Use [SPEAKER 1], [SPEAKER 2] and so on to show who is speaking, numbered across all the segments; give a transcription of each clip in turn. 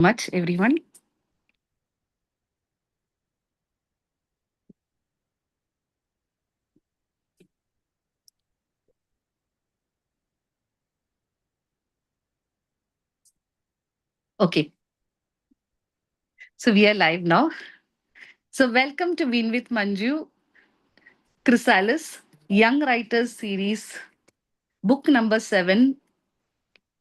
[SPEAKER 1] Much, everyone. Okay, so we are live now. So, welcome to Win with Manju Chrysalis Young Writers Series, book number 7,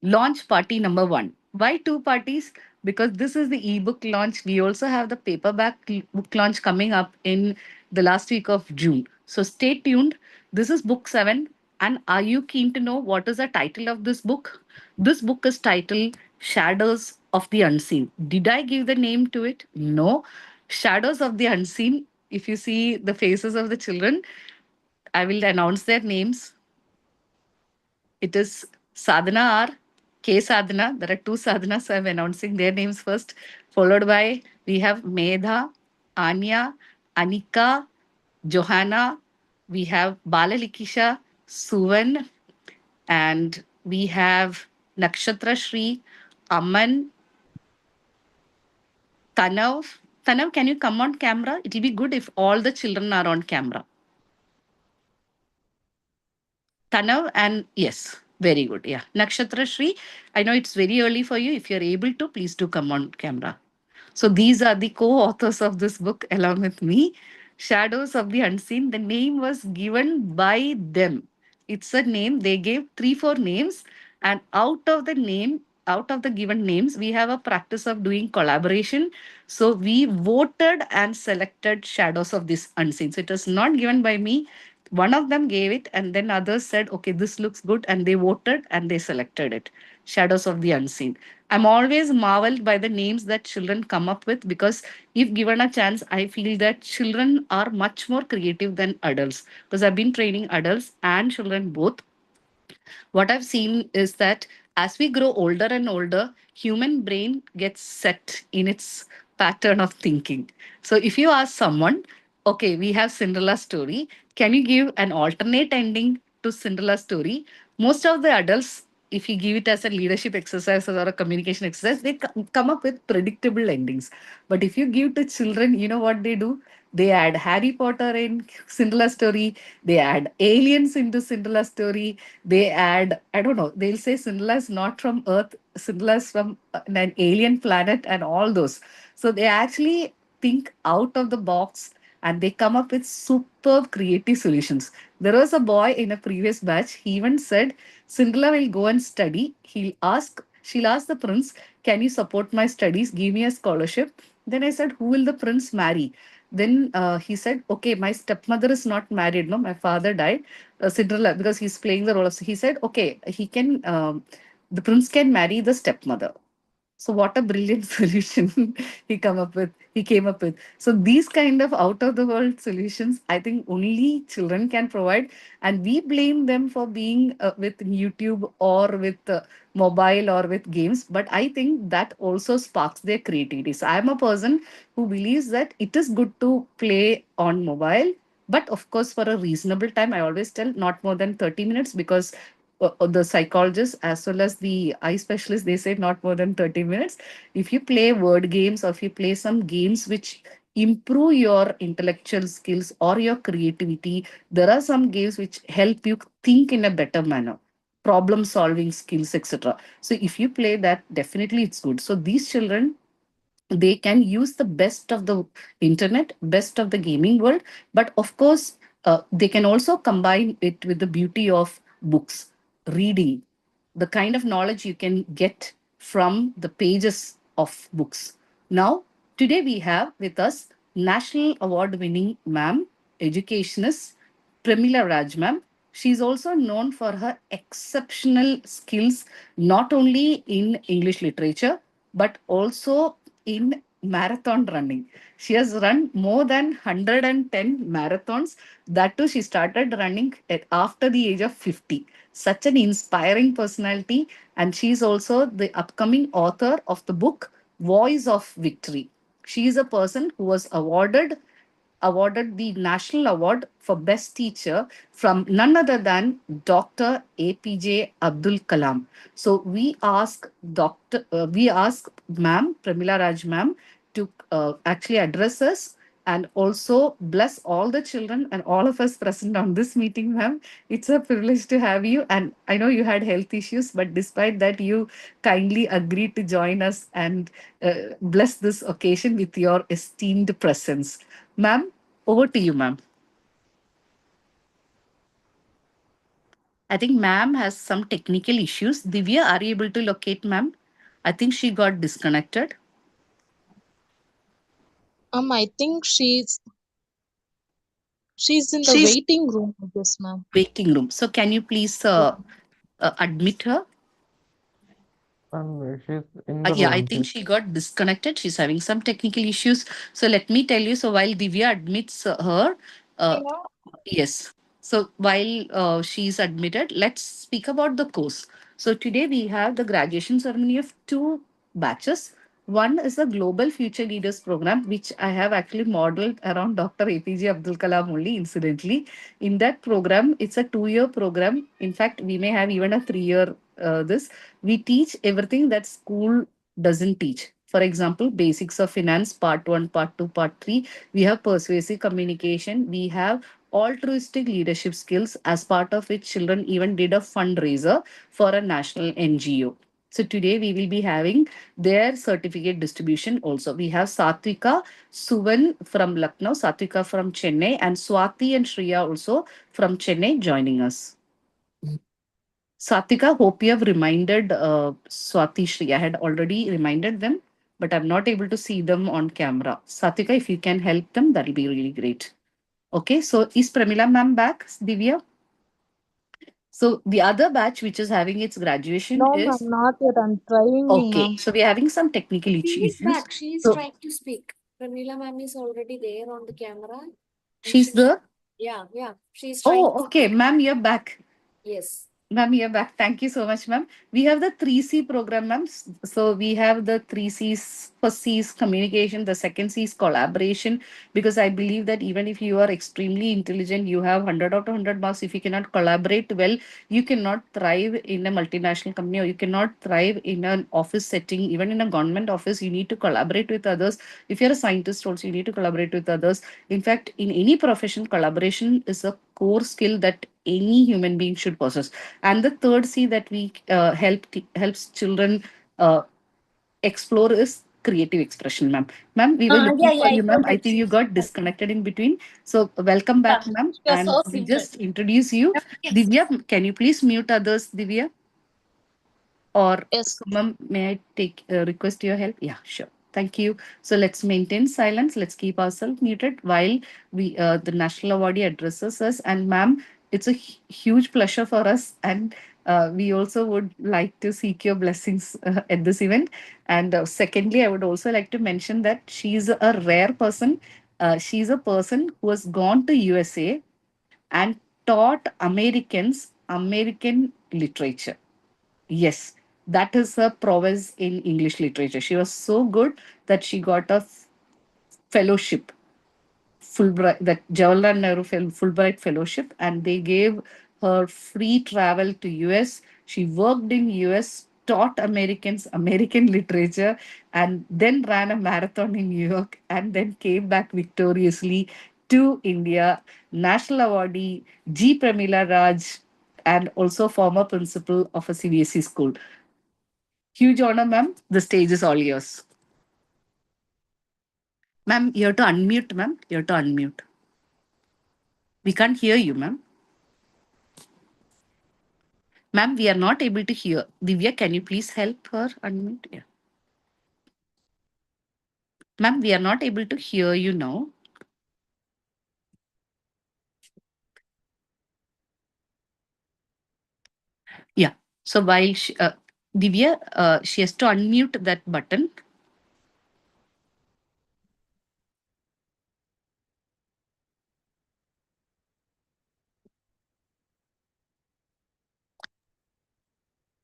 [SPEAKER 1] launch party number 1. Why two parties? Because this is the ebook launch. We also have the paperback book launch coming up in the last week of June. So, stay tuned. This is book 7. And are you keen to know what is the title of this book? This book is titled Shadows of the Unseen. Did I give the name to it? No. Shadows of the Unseen. If you see the faces of the children, I will announce their names. It is Sadhana R, K Sadhana. There are two Sadhanas, so I'm announcing their names first. Followed by we have Medha, Anya, Anika, Johanna. We have Balalikisha, Suvan, and we have Nakshatra Shri, Aman, Tanav. Tanav, can you come on camera? It will be good if all the children are on camera. Tanav and yes, very good. Yeah. Nakshatra Shri, I know it's very early for you. If you're able to, please do come on camera. So these are the co-authors of this book along with me. Shadows of the Unseen. The name was given by them. It's a name. They gave three, four names. And out of the given names, we have a practice of doing collaboration. So we voted and selected Shadows of this Unseen. So it was not given by me. One of them gave it, and then others said, okay, this looks good. And they voted and they selected it. Shadows of the Unseen. I'm always marveled by the names that children come up with because if given a chance, I feel that children are much more creative than adults because I've been training adults and children both. What I've seen is that as we grow older and older, human brain gets set in its pattern of thinking. So if you ask someone, okay, we have Cinderella story, can you give an alternate ending to Cinderella story? Most of the adults, if you give it as a leadership exercise or a communication exercise, they come up with predictable endings. But if you give to children, you know what they do? They add Harry Potter in Cinderella story. They add aliens into Cinderella story. They add, I don't know, they'll say Cinderella is not from Earth, Cinderella is from an alien planet, and all those. So they actually think out of the box and they come up with superb creative solutions. There was a boy in a previous batch, he even said, Cinderella will go and study. She'll ask the prince, can you support my studies? Give me a scholarship. Then I said, who will the prince marry? Then he said, okay, my stepmother is not married. No, my father died. Cinderella, because he's playing the role of, he said, okay, the prince can marry the stepmother. So what a brilliant solution he came up with. So these kind of out of the world solutions, I think only children can provide, and we blame them for being with YouTube or with mobile or with games. But I think that also sparks their creativity. So I'm a person who believes that it is good to play on mobile, but of course for a reasonable time. I always tell not more than 30 minutes because the psychologists as well as the eye specialists, they say not more than 30 minutes. If you play word games or if you play some games which improve your intellectual skills or your creativity, there are some games which help you think in a better manner, problem solving skills, etc. So if you play that, definitely it's good. So these children, they can use the best of the internet, best of the gaming world, but of course they can also combine it with the beauty of books, reading, the kind of knowledge you can get from the pages of books. Now today we have with us national award winning ma'am, educationist Premila Raj ma'am. She's also known for her exceptional skills, not only in English literature, but also in marathon running. She has run more than 110 marathons. That too, she started running after the age of 50. Such an inspiring personality. And she's also the upcoming author of the book Voice of Victory. She is a person who was awarded awarded the National Award for Best Teacher from none other than Dr. APJ Abdul Kalam. So we ask Ma'am, Pramila Raj Ma'am, to actually address us and also bless all the children and all of us present on this meeting, ma'am. It's a privilege to have you. And I know you had health issues, but despite that, you kindly agreed to join us and bless this occasion with your esteemed presence. Ma'am, over to you, ma'am. I think ma'am has some technical issues. Divya, are you able to locate ma'am? I think she got disconnected.
[SPEAKER 2] I think she's in the
[SPEAKER 1] She's
[SPEAKER 2] waiting room, I guess, ma'am.
[SPEAKER 1] waiting room. So can you please admit her?
[SPEAKER 3] And she's in the
[SPEAKER 1] Yeah, I
[SPEAKER 3] room.
[SPEAKER 1] think she got disconnected. She's having some technical issues. So let me tell you. So while Divya admits her, uh, yes. So while she's admitted, let's speak about the course. So today we have the graduation ceremony of two batches. One is the Global Future Leaders Program, which I have actually modeled around Dr. APJ Abdul Kalam only, incidentally. In that program, it's a 2 year program. In fact, we may have even a 3 year this. We teach everything that school doesn't teach. For example, basics of finance, part one, part two, part three. We have persuasive communication. We have altruistic leadership skills, as part of which children even did a fundraiser for a national NGO. So today we will be having their certificate distribution also. We have Satvika, Suvan from Lucknow, Satvika from Chennai, and Swati and Shriya also from Chennai joining us. Satika, hope you have reminded Swati Shri. I had already reminded them, but I'm not able to see them on camera. Satika, if you can help them, that'll be really great. Okay, so is Pramila ma'am back, Divya? So the other batch which is having its graduation
[SPEAKER 2] No, ma'am,
[SPEAKER 1] is
[SPEAKER 2] not yet. I'm trying,
[SPEAKER 1] okay.
[SPEAKER 2] ma'am.
[SPEAKER 1] So we're having some technical
[SPEAKER 4] She is
[SPEAKER 1] issues.
[SPEAKER 4] back. She is
[SPEAKER 1] So
[SPEAKER 4] trying to speak. Pramila ma'am is already there on the camera. And
[SPEAKER 1] she's the
[SPEAKER 4] yeah, yeah. She is trying
[SPEAKER 1] oh
[SPEAKER 4] to
[SPEAKER 1] okay,
[SPEAKER 4] speak.
[SPEAKER 1] ma'am, you're back.
[SPEAKER 4] Yes.
[SPEAKER 1] Ma'am, you're back. Thank you so much, ma'am. We have the 3C program, ma'am. So we have the 3Cs. First C is communication, the second C is collaboration. Because I believe that even if you are extremely intelligent, you have 100 out of 100 marks. If you cannot collaborate well, you cannot thrive in a multinational company, or you cannot thrive in an office setting. Even in a government office, you need to collaborate with others. If you're a scientist, also, you need to collaborate with others. In fact, in any profession, collaboration is a core skill that any human being should possess. And the third C that we helps children uh, explore is creative expression, ma'am. Ma'am, we were
[SPEAKER 4] Yeah,
[SPEAKER 1] looking
[SPEAKER 4] yeah,
[SPEAKER 1] for
[SPEAKER 4] I
[SPEAKER 1] you, ma'am.
[SPEAKER 4] got
[SPEAKER 1] I
[SPEAKER 4] it.
[SPEAKER 1] think you got disconnected in between. So welcome
[SPEAKER 4] Yeah,
[SPEAKER 1] back, ma'am.
[SPEAKER 4] she was
[SPEAKER 1] And
[SPEAKER 4] so
[SPEAKER 1] we
[SPEAKER 4] simple.
[SPEAKER 1] just introduce you.
[SPEAKER 4] Yes.
[SPEAKER 1] Divya, can you please mute others, Divya? Or
[SPEAKER 2] Yes.
[SPEAKER 1] Sumam, may I take request your help? Yeah, sure. Thank you. So let's maintain silence. Let's keep ourselves muted while we the national awardee addresses us. And ma'am, it's a huge pleasure for us, and we also would like to seek your blessings at this event. And secondly, I would also like to mention that she's a rare person. She's a person who has gone to USA and taught Americans American literature. Yes, that is her prowess in English literature. She was so good that she got a fellowship, Fulbright, that Jawaharlal Nehru Fulbright fellowship, and they gave her free travel to US. She worked in US, taught Americans American literature, and then ran a marathon in New York, and then came back victoriously to India. National awardee G. Pramila Raj, and also former principal of a CBSE school. Huge honor, ma'am. The stage is all yours. Ma'am, you have to unmute, ma'am. You have to unmute. We can't hear you, ma'am. Ma'am, we are not able to hear. Divya, can you please help her unmute? Yeah. Ma'am, we are not able to hear you now. Yeah. So while Divya, she has to unmute that button.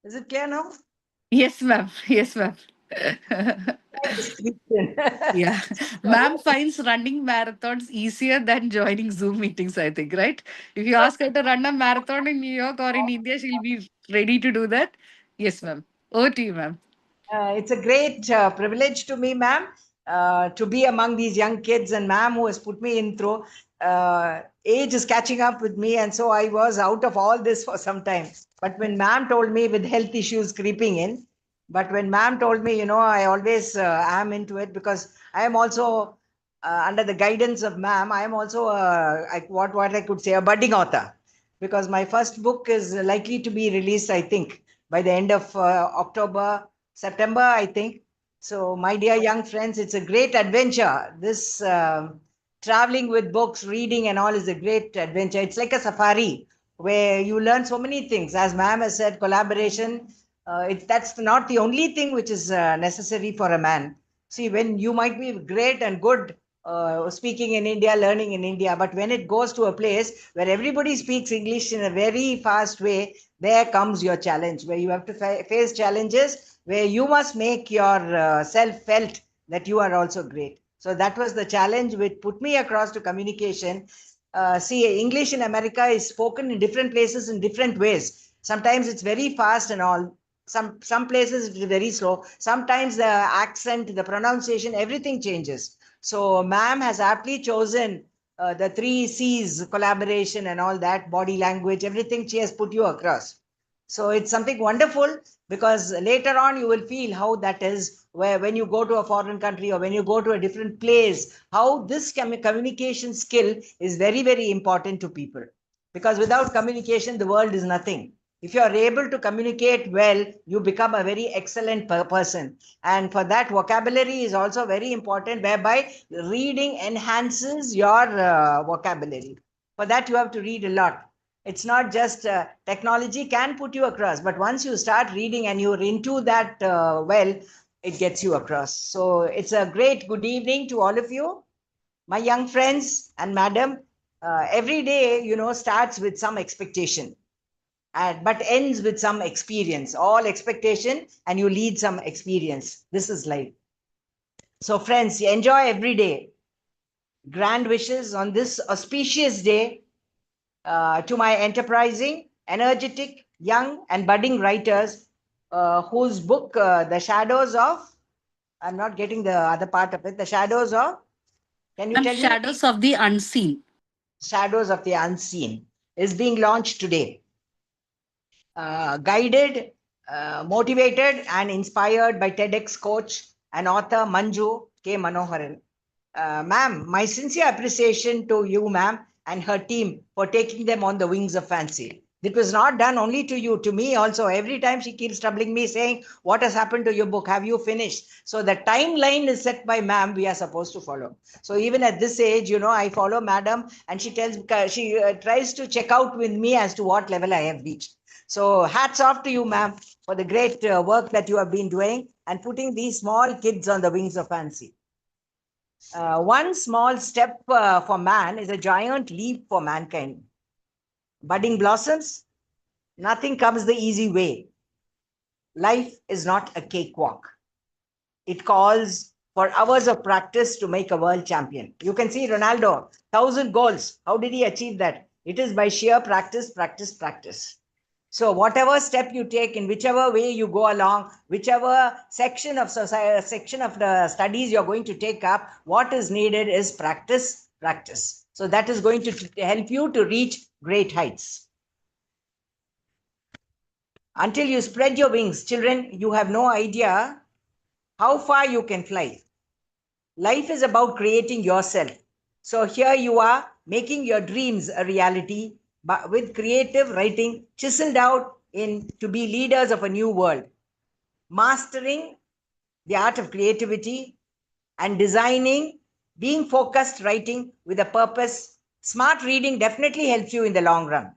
[SPEAKER 5] Is it clear now?
[SPEAKER 1] Yes, ma'am. Yes, ma'am.
[SPEAKER 3] Description.
[SPEAKER 1] Yeah. Ma'am finds running marathons easier than joining Zoom meetings, I think, right? If you ask her to run a marathon in New York or in India, she'll be ready to do that. Yes, ma'am. Over to you, ma'am.
[SPEAKER 3] It's a great privilege to me, ma'am, to be among these young kids, and ma'am who has put me in through. Age is catching up with me, and so I was out of all this for some time. But when ma'am told me, with health issues creeping in, but when ma'am told me, I always am into it, because I am also under the guidance of ma'am. I am also what I could say, a budding author, because my first book is likely to be released, I think, by the end of October, September, I think. So, my dear young friends, it's a great adventure. This traveling with books, reading, and all is a great adventure. It's like a safari where you learn so many things. As ma'am has said, collaboration. That's not the only thing which is necessary for a man. See, when you might be great and good speaking in India, learning in India, but when it goes to a place where everybody speaks English in a very fast way, there comes your challenge, where you have to face challenges, where you must make your self felt that you are also great. So that was the challenge which put me across to communication. See, English in America is spoken in different places in different ways. Sometimes it's very fast and all. Some places it's very slow. Sometimes the accent, the pronunciation, everything changes. So, ma'am has aptly chosen the three C's, collaboration and all that, body language, everything she has put you across. So it's something wonderful, because later on you will feel how that is, where when you go to a foreign country or when you go to a different place, how this communication skill is very, very important to people. Because without communication, the world is nothing. If you are able to communicate well, you become a very excellent person. And for that, vocabulary is also very important, whereby reading enhances your vocabulary. For that, you have to read a lot. It's not just technology can put you across, but once you start reading and you're into that it gets you across. So it's a great good evening to all of you, my young friends and madam. Every day, starts with some expectation, but ends with some experience. All expectation, and you lead some experience. This is life. So, friends, enjoy every day. Grand wishes on this auspicious day to my enterprising, energetic, young, and budding writers whose book, The Shadows of, I'm not getting the other part of it, The Shadows of, can you
[SPEAKER 1] Ma'am,
[SPEAKER 3] tell me?
[SPEAKER 1] Shadows of the Unseen.
[SPEAKER 3] Shadows of the Unseen is being launched today. Guided, motivated, and inspired by TEDx coach and author Manju K. Manoharan. Ma'am, my sincere appreciation to you, ma'am, and her team for taking them on the wings of fancy. It was not done only to you, to me also. Every time she keeps troubling me, saying, "What has happened to your book? Have you finished?" So the timeline is set by ma'am, we are supposed to follow. So even at this age, I follow madam, and she tries to check out with me as to what level I have reached. So hats off to you, ma'am, for the great work that you have been doing and putting these small kids on the wings of fancy. One small step for man is a giant leap for mankind. Budding blossoms, nothing comes the easy way. Life is not a cakewalk. It calls for hours of practice to make a world champion. You can see Ronaldo, 1,000 goals. How did he achieve that? It is by sheer practice, practice, practice. So whatever step you take, in whichever way you go along, whichever section of society, section of the studies you're going to take up, what is needed is practice, practice. So that is going to help you to reach great heights. Until you spread your wings, children, you have no idea how far you can fly. Life is about creating yourself. So here you are, making your dreams a reality, but with creative writing chiseled out in to be leaders of a new world, mastering the art of creativity and designing, being focused writing with a purpose. Smart reading definitely helps you in the long run.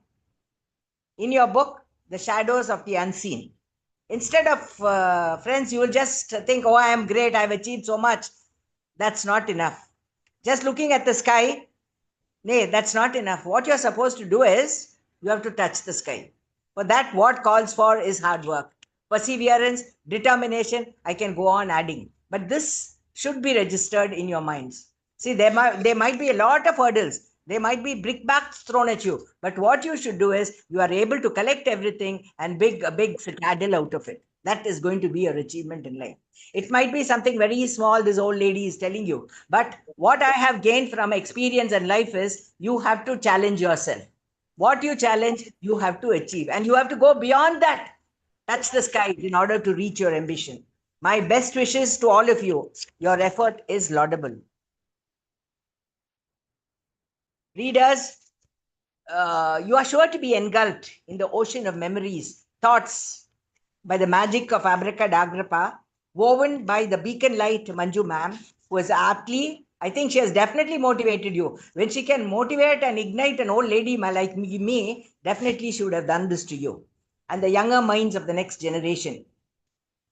[SPEAKER 3] In your book, The Shadows of the Unseen, instead of friends, you will just think, "Oh, I am great, I've achieved so much." That's not enough. Just looking at the sky, nay, that's not enough. What you're supposed to do is you have to touch the sky. For that, what calls for is hard work. perseverance, determination. I can go on adding. But this should be registered in your minds. See, there might be a lot of hurdles. There might be brickbats thrown at you. But what you should do is you are able to collect everything and big a big citadel out of it. That is going to be your achievement in life. It might be something very small, this old lady is telling you. But what I have gained from experience and life is you have to challenge yourself. What you challenge, you have to achieve. And you have to go beyond that. Touch the sky in order to reach your ambition. My best wishes to all of you. Your effort is laudable. Readers, you are sure to be engulfed in the ocean of memories, thoughts by the magic of abracadabra, woven by the beacon light Manju ma'am, who is aptly, I think she has definitely motivated you. When she can motivate and ignite an old lady like me, definitely she would have done this to you and the younger minds of the next generation.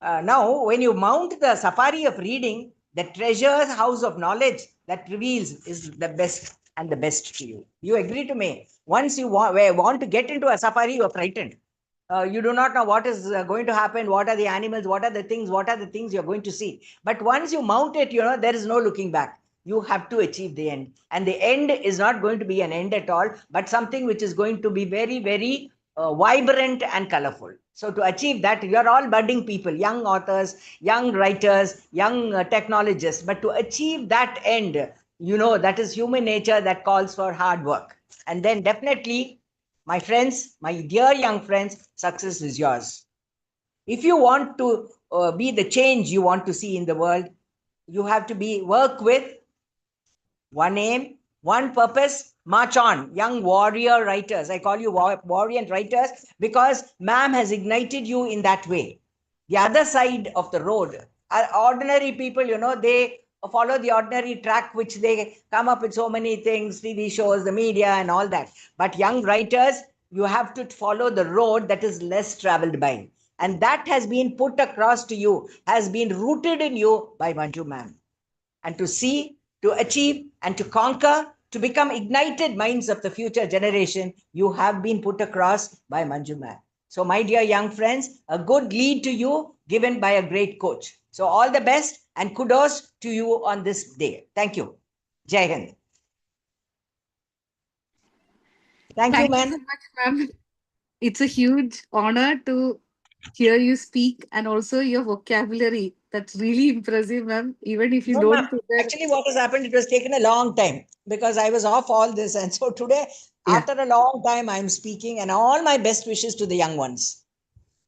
[SPEAKER 3] Now, when you mount the safari of reading, the treasure house of knowledge that reveals is the best and the best to you. You agree to me? Once you want to get into a safari, you are frightened. You do not know what is going to happen, what are the animals, what are the things you're going to see. But once you mount it, there is no looking back. You have to achieve the end. And the end is not going to be an end at all, but something which is going to be very, very vibrant and colorful. So to achieve that, you are all budding people, young authors, young writers, young technologists. But to achieve that end, that is human nature that calls for hard work. And then definitely, my friends, my dear young friends, success is yours. If you want to be the change you want to see in the world, you have to work with one aim, one purpose, march on. Young warrior writers. I call you warrior writers because ma'am has ignited you in that way. The other side of the road, ordinary people, they follow the ordinary track, which they come up with so many things, TV shows, the media, and all that. But young writers, you have to follow the road that is less traveled by. And that has been put across to you, has been rooted in you by Manju ma'am. And to see, to achieve, and to conquer, to become ignited minds of the future generation, you have been put across by Manju ma'am. So, my dear young friends, a good lead to you given by a great coach. So, all the best and kudos to you on this day. Thank you. Jai Hind. Thank you,
[SPEAKER 1] Thank you
[SPEAKER 3] man.
[SPEAKER 1] so much, ma'am. It's a huge honor to hear you speak and also your vocabulary. That's really impressive, ma'am. Even if you
[SPEAKER 3] No, ma'am.
[SPEAKER 1] don't prepare.
[SPEAKER 3] Actually, what has happened, it was taken a long time because I was off all this. And so today,
[SPEAKER 1] Yeah.
[SPEAKER 3] after a long time, I'm speaking, and all my best wishes to the young ones.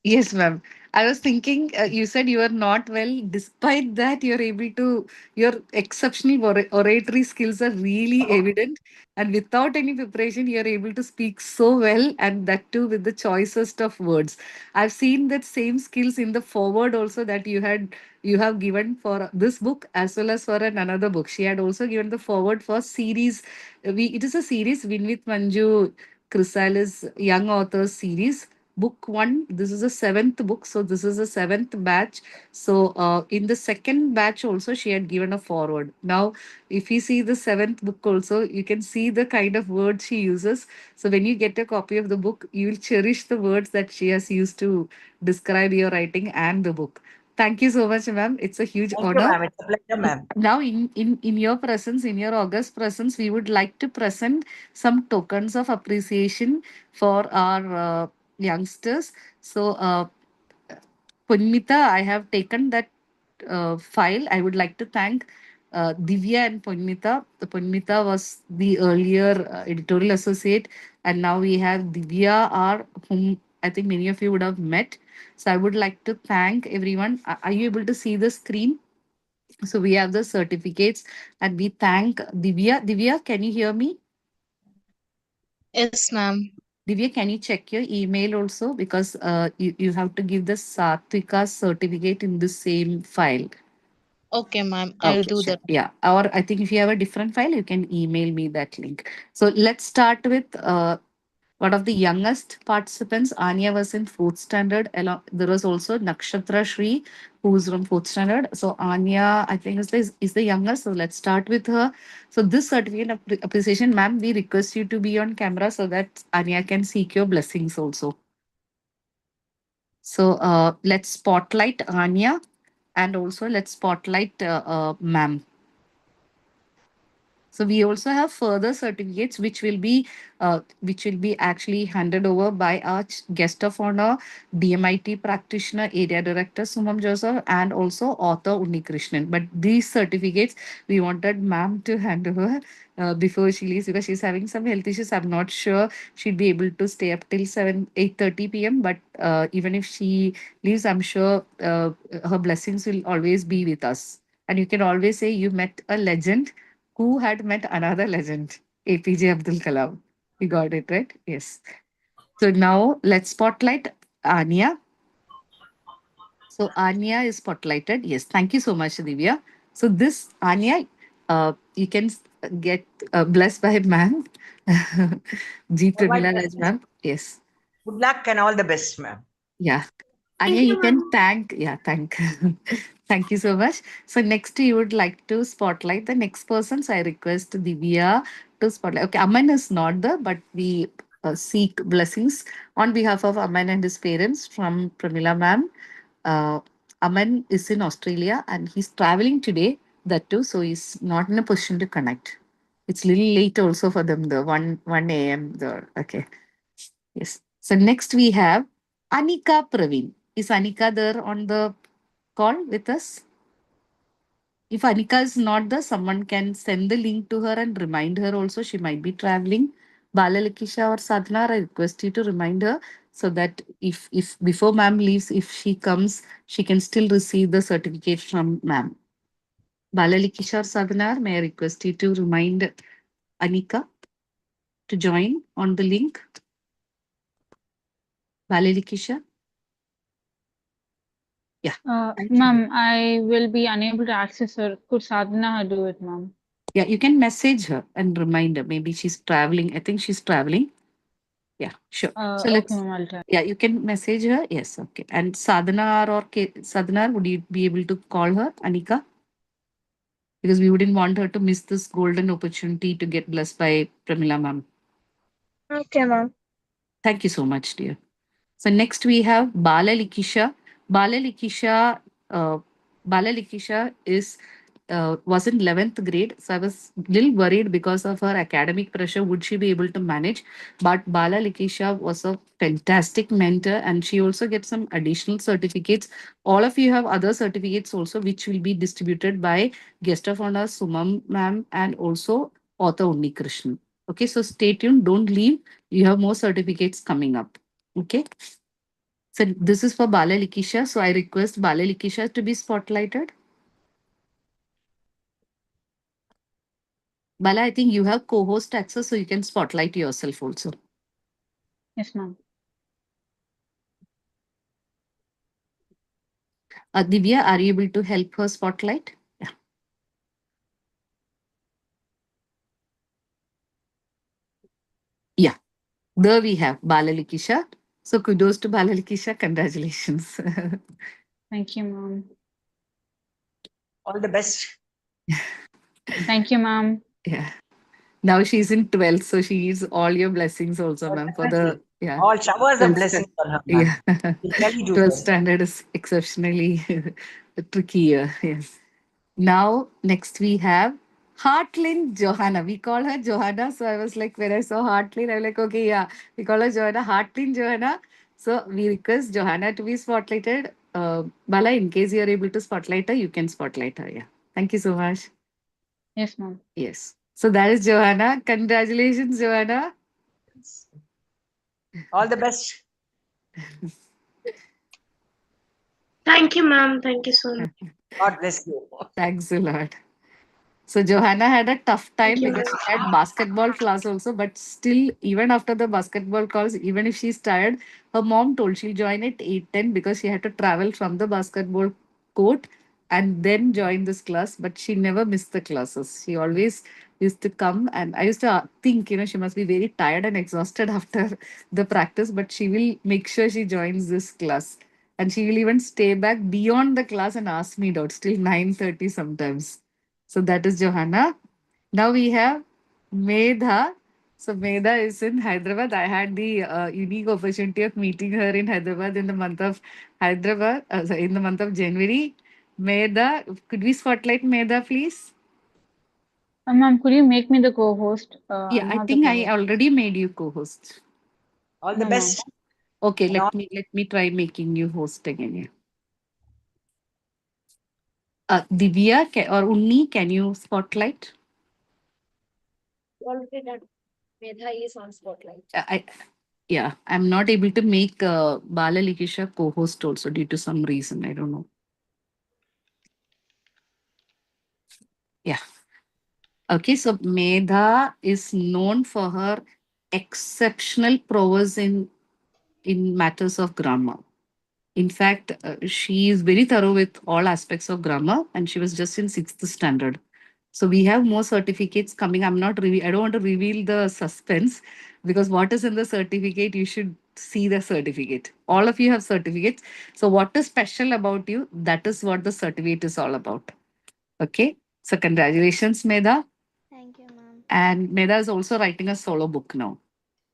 [SPEAKER 1] Yes, ma'am. I was thinking, you said you are not well. Despite that, you're able to, your exceptional oratory skills are really evident. And without any preparation, you're able to speak so well, and that too with the choicest of words. I've seen that same skills in the forward also that you have given for this book as well as for another book. She had also given the forward for series. It is a series, Win with Manju Chrysalis Young Authors series book one. This is the seventh book, so this is the seventh batch. So in the second batch also she had given a forward. Now if you see the seventh book also, you can see the kind of words she uses. So when you get a copy of the book, you will cherish the words that she has used to describe your writing and the book. Thank you so much, ma'am. It's a huge
[SPEAKER 3] Thank you,
[SPEAKER 1] honor.
[SPEAKER 3] ma'am. It's a pleasure, ma'am.
[SPEAKER 1] Now in your presence, in your august presence, we would like to present some tokens of appreciation for our youngsters. So Punmita, I have taken that file. I would like to thank Divya and Punmita. The Punmita was the earlier editorial associate, and now we have Divya, whom I think many of you would have met. So I would like to thank everyone. Are you able to see the screen? So we have the certificates, and we thank Divya. Divya, can you hear me?
[SPEAKER 2] Yes, ma'am.
[SPEAKER 1] Divya, can you check your email also? Because you have to give the Satvika certificate in the same file.
[SPEAKER 2] Okay, ma'am. I'll
[SPEAKER 1] Okay,
[SPEAKER 2] do
[SPEAKER 1] sure.
[SPEAKER 2] that.
[SPEAKER 1] Yeah. Or I think if you have a different file, you can email me that link. So let's start with one of the youngest participants. Anya was in fourth standard. There was also Nakshatra Shri, who's from fourth standard. So Anya, I think is the youngest. So let's start with her. So this certificate of appreciation, ma'am, we request you to be on camera so that Anya can seek your blessings also. So let's spotlight Anya, and also let's spotlight ma'am. So we also have further certificates which will be actually handed over by our guest of honor, DMIT practitioner, area director Sumam Joseph, and also author Unni Krishnan. But these certificates we wanted ma'am to hand over before she leaves because she's having some health issues. I'm not sure she'd be able to stay up till 8:30 p.m. But even if she leaves, I'm sure her blessings will always be with us. And you can always say you met a legend who had met another legend, APJ Abdul Kalam. You got it right? Yes. So now let's spotlight Anya. So Anya is spotlighted. Yes. Thank you so much, Divya. So this Anya, you can get blessed by ma'am, G.
[SPEAKER 3] All my
[SPEAKER 1] Pramila Raj
[SPEAKER 3] blessings.
[SPEAKER 1] ma'am. Yes.
[SPEAKER 3] Good luck and all the best, ma'am.
[SPEAKER 1] Yeah. Anya,
[SPEAKER 4] Thank
[SPEAKER 1] you
[SPEAKER 4] you,
[SPEAKER 1] can
[SPEAKER 4] ma'am.
[SPEAKER 1] thank, yeah, thank. Thank you so much. So next you would like to spotlight the next person. So I request Divya to spotlight. Okay, Aman is not there, but we seek blessings on behalf of Aman and his parents from Pramila ma'am. Uh, Aman is in Australia and he's traveling today, that too, so he's not in a position to connect. It's little late also for them, the 1 a.m. The okay. Yes. So next we have Anika Praveen. Is Anika there on the call with us? If Anika is not there, someone can send the link to her and remind her also. She might be traveling. Bala Lakisha or Sadhana, I request you to remind her so that if before ma'am leaves, if she comes, she can still receive the certificate from ma'am. Bala Lakisha or Sadhana, may I request you to remind Anika to join on the link? Bala Lakisha? Yeah. Thank you.
[SPEAKER 5] Ma'am, I will be unable to access her. Could Sadhana do it, ma'am?
[SPEAKER 1] Yeah, you can message her and remind her. Maybe she's traveling. I think she's traveling. Yeah, sure. So
[SPEAKER 5] Okay,
[SPEAKER 1] let's,
[SPEAKER 5] ma'am, I'll try.
[SPEAKER 1] yeah, you can message her. Yes, okay. And Sadhana, would you be able to call her, Anika? Because we wouldn't want her to miss this golden opportunity to get blessed by Pramila ma'am.
[SPEAKER 2] Okay, ma'am.
[SPEAKER 1] Thank you so much, dear. So next we have Bala Likisha. Bala Likisha, uh, Bala Likisha is was in 11th grade. So I was a little worried because of her academic pressure. Would she be able to manage? But Bala Likisha was a fantastic mentor and she also gets some additional certificates. All of you have other certificates also, which will be distributed by guest of honor Sumam ma'am and also author Unni Krishnan. Okay, so stay tuned. Don't leave. You have more certificates coming up. Okay. So this is for Bala Likisha. So I request Bala Likisha to be spotlighted. Bala, I think you have co-host access, so you can spotlight yourself also.
[SPEAKER 5] Yes, ma'am.
[SPEAKER 1] Divya, are you able to help her spotlight? Yeah. Yeah. There we have Bala Likisha. So kudos to Bala Likisha. Congratulations.
[SPEAKER 5] Thank you, ma'am.
[SPEAKER 3] All the best.
[SPEAKER 5] Thank you, ma'am.
[SPEAKER 1] Yeah. Now she's in 12th, so she needs all your blessings also,
[SPEAKER 3] Oh,
[SPEAKER 1] ma'am, for the
[SPEAKER 3] definitely.
[SPEAKER 1] yeah.
[SPEAKER 3] All showers of
[SPEAKER 1] 12th
[SPEAKER 3] blessings
[SPEAKER 1] standard.
[SPEAKER 3] on her, ma'am.
[SPEAKER 1] Yeah.
[SPEAKER 3] She'll really do
[SPEAKER 1] 12th
[SPEAKER 3] well.
[SPEAKER 1] standard is exceptionally tricky year. Yes. Now, next we have Heartlyn Johanna. We call her Johanna. So I was like, when I saw Heartlyn, I'm like, okay, yeah, we call her Johanna. Heartlyn Johanna. So we request Johanna to be spotlighted. Bala, in case you are able to spotlight her, you can spotlight her. Yeah. Thank you so much.
[SPEAKER 5] Yes, ma'am.
[SPEAKER 1] Yes. So that is Johanna. Congratulations, Johanna.
[SPEAKER 3] All the best.
[SPEAKER 4] Thank you, ma'am. Thank you so much.
[SPEAKER 3] God bless you.
[SPEAKER 1] Thanks a lot. So Johanna had a tough
[SPEAKER 4] Thank
[SPEAKER 1] time
[SPEAKER 4] you, ma'am.
[SPEAKER 1] because she had basketball class also, but still, even after the basketball calls, even if she's tired, her mom told she'll join at 8:10 because she had to travel from the basketball court and then join this class. But she never missed the classes. She always used to come, and I used to think, she must be very tired and exhausted after the practice, but she will make sure she joins this class. And she will even stay back beyond the class and ask me doubts till 9:30 sometimes. So that is Johanna. Now we have Medha. So Medha is in Hyderabad. I had the unique opportunity of meeting her in Hyderabad in the month of sorry, in the month of January. Medha, could we spotlight Medha, please?
[SPEAKER 5] Ma'am, could you make me the co-host?
[SPEAKER 1] Yeah,
[SPEAKER 5] I'm
[SPEAKER 1] I
[SPEAKER 5] not the
[SPEAKER 1] think I
[SPEAKER 5] co-host.
[SPEAKER 1] already made you co-host.
[SPEAKER 3] All the
[SPEAKER 5] No, ma'am.
[SPEAKER 3] best.
[SPEAKER 1] Okay,
[SPEAKER 3] And all,
[SPEAKER 1] let me try making you host again. Yeah. Divya or Unni, can you spotlight?
[SPEAKER 4] Already done. Medha is on spotlight.
[SPEAKER 1] I Yeah, I'm not able to make Bala Likisha co-host also due to some reason. I don't know. Yeah. Okay, so Medha is known for her exceptional prowess in matters of grammar. In fact, she is very thorough with all aspects of grammar, and she was just in sixth standard. So we have more certificates coming. I don't want to reveal the suspense because what is in the certificate, you should see the certificate. All of you have certificates. So what is special about you? That is what the certificate is all about. Okay. So congratulations, Medha.
[SPEAKER 2] Thank you, ma'am.
[SPEAKER 1] And Medha is also writing a solo book now.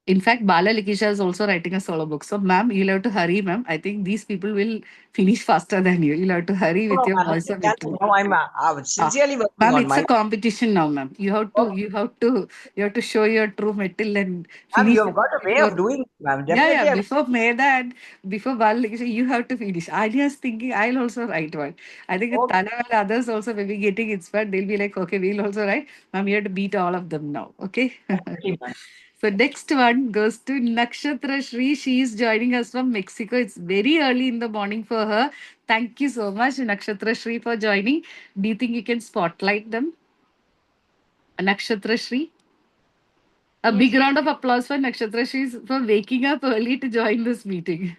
[SPEAKER 1] In fact, Bala Likisha is also writing a solo book. So, ma'am, you'll have to hurry, ma'am. I think these people will finish faster than you. You'll have to hurry with
[SPEAKER 3] no,
[SPEAKER 1] your
[SPEAKER 3] ma'am,
[SPEAKER 1] voice of
[SPEAKER 3] that's,
[SPEAKER 1] victory.
[SPEAKER 3] no, I'm
[SPEAKER 1] Ah,
[SPEAKER 3] sincerely working
[SPEAKER 1] ma'am,
[SPEAKER 3] on
[SPEAKER 1] it's a
[SPEAKER 3] mine.
[SPEAKER 1] competition now, ma'am.
[SPEAKER 3] Okay,
[SPEAKER 1] You have to show your true metal and
[SPEAKER 3] ma'am,
[SPEAKER 1] finish
[SPEAKER 3] you've
[SPEAKER 1] it
[SPEAKER 3] got a way
[SPEAKER 1] before.
[SPEAKER 3] of doing it, ma'am.
[SPEAKER 1] Yeah, yeah.
[SPEAKER 3] Definitely, I will.
[SPEAKER 1] Before Meda and before Bal, you have to finish. Alia's thinking I'll also write one. I think
[SPEAKER 3] Okay,
[SPEAKER 1] Tana and others also will be getting inspired. They'll be like, okay, we'll also write. Ma'am, you have to beat all of them now. Okay.
[SPEAKER 3] definitely, ma'am.
[SPEAKER 1] So next one goes to Nakshatra Shri. She is joining us from Mexico. It's very early in the morning for her. Thank you so much, Nakshatra Shri, for joining. Do you think you can spotlight them? Nakshatra Shri? A
[SPEAKER 2] Yes,
[SPEAKER 1] big round of applause for Nakshatra Shri for waking up early to join this meeting.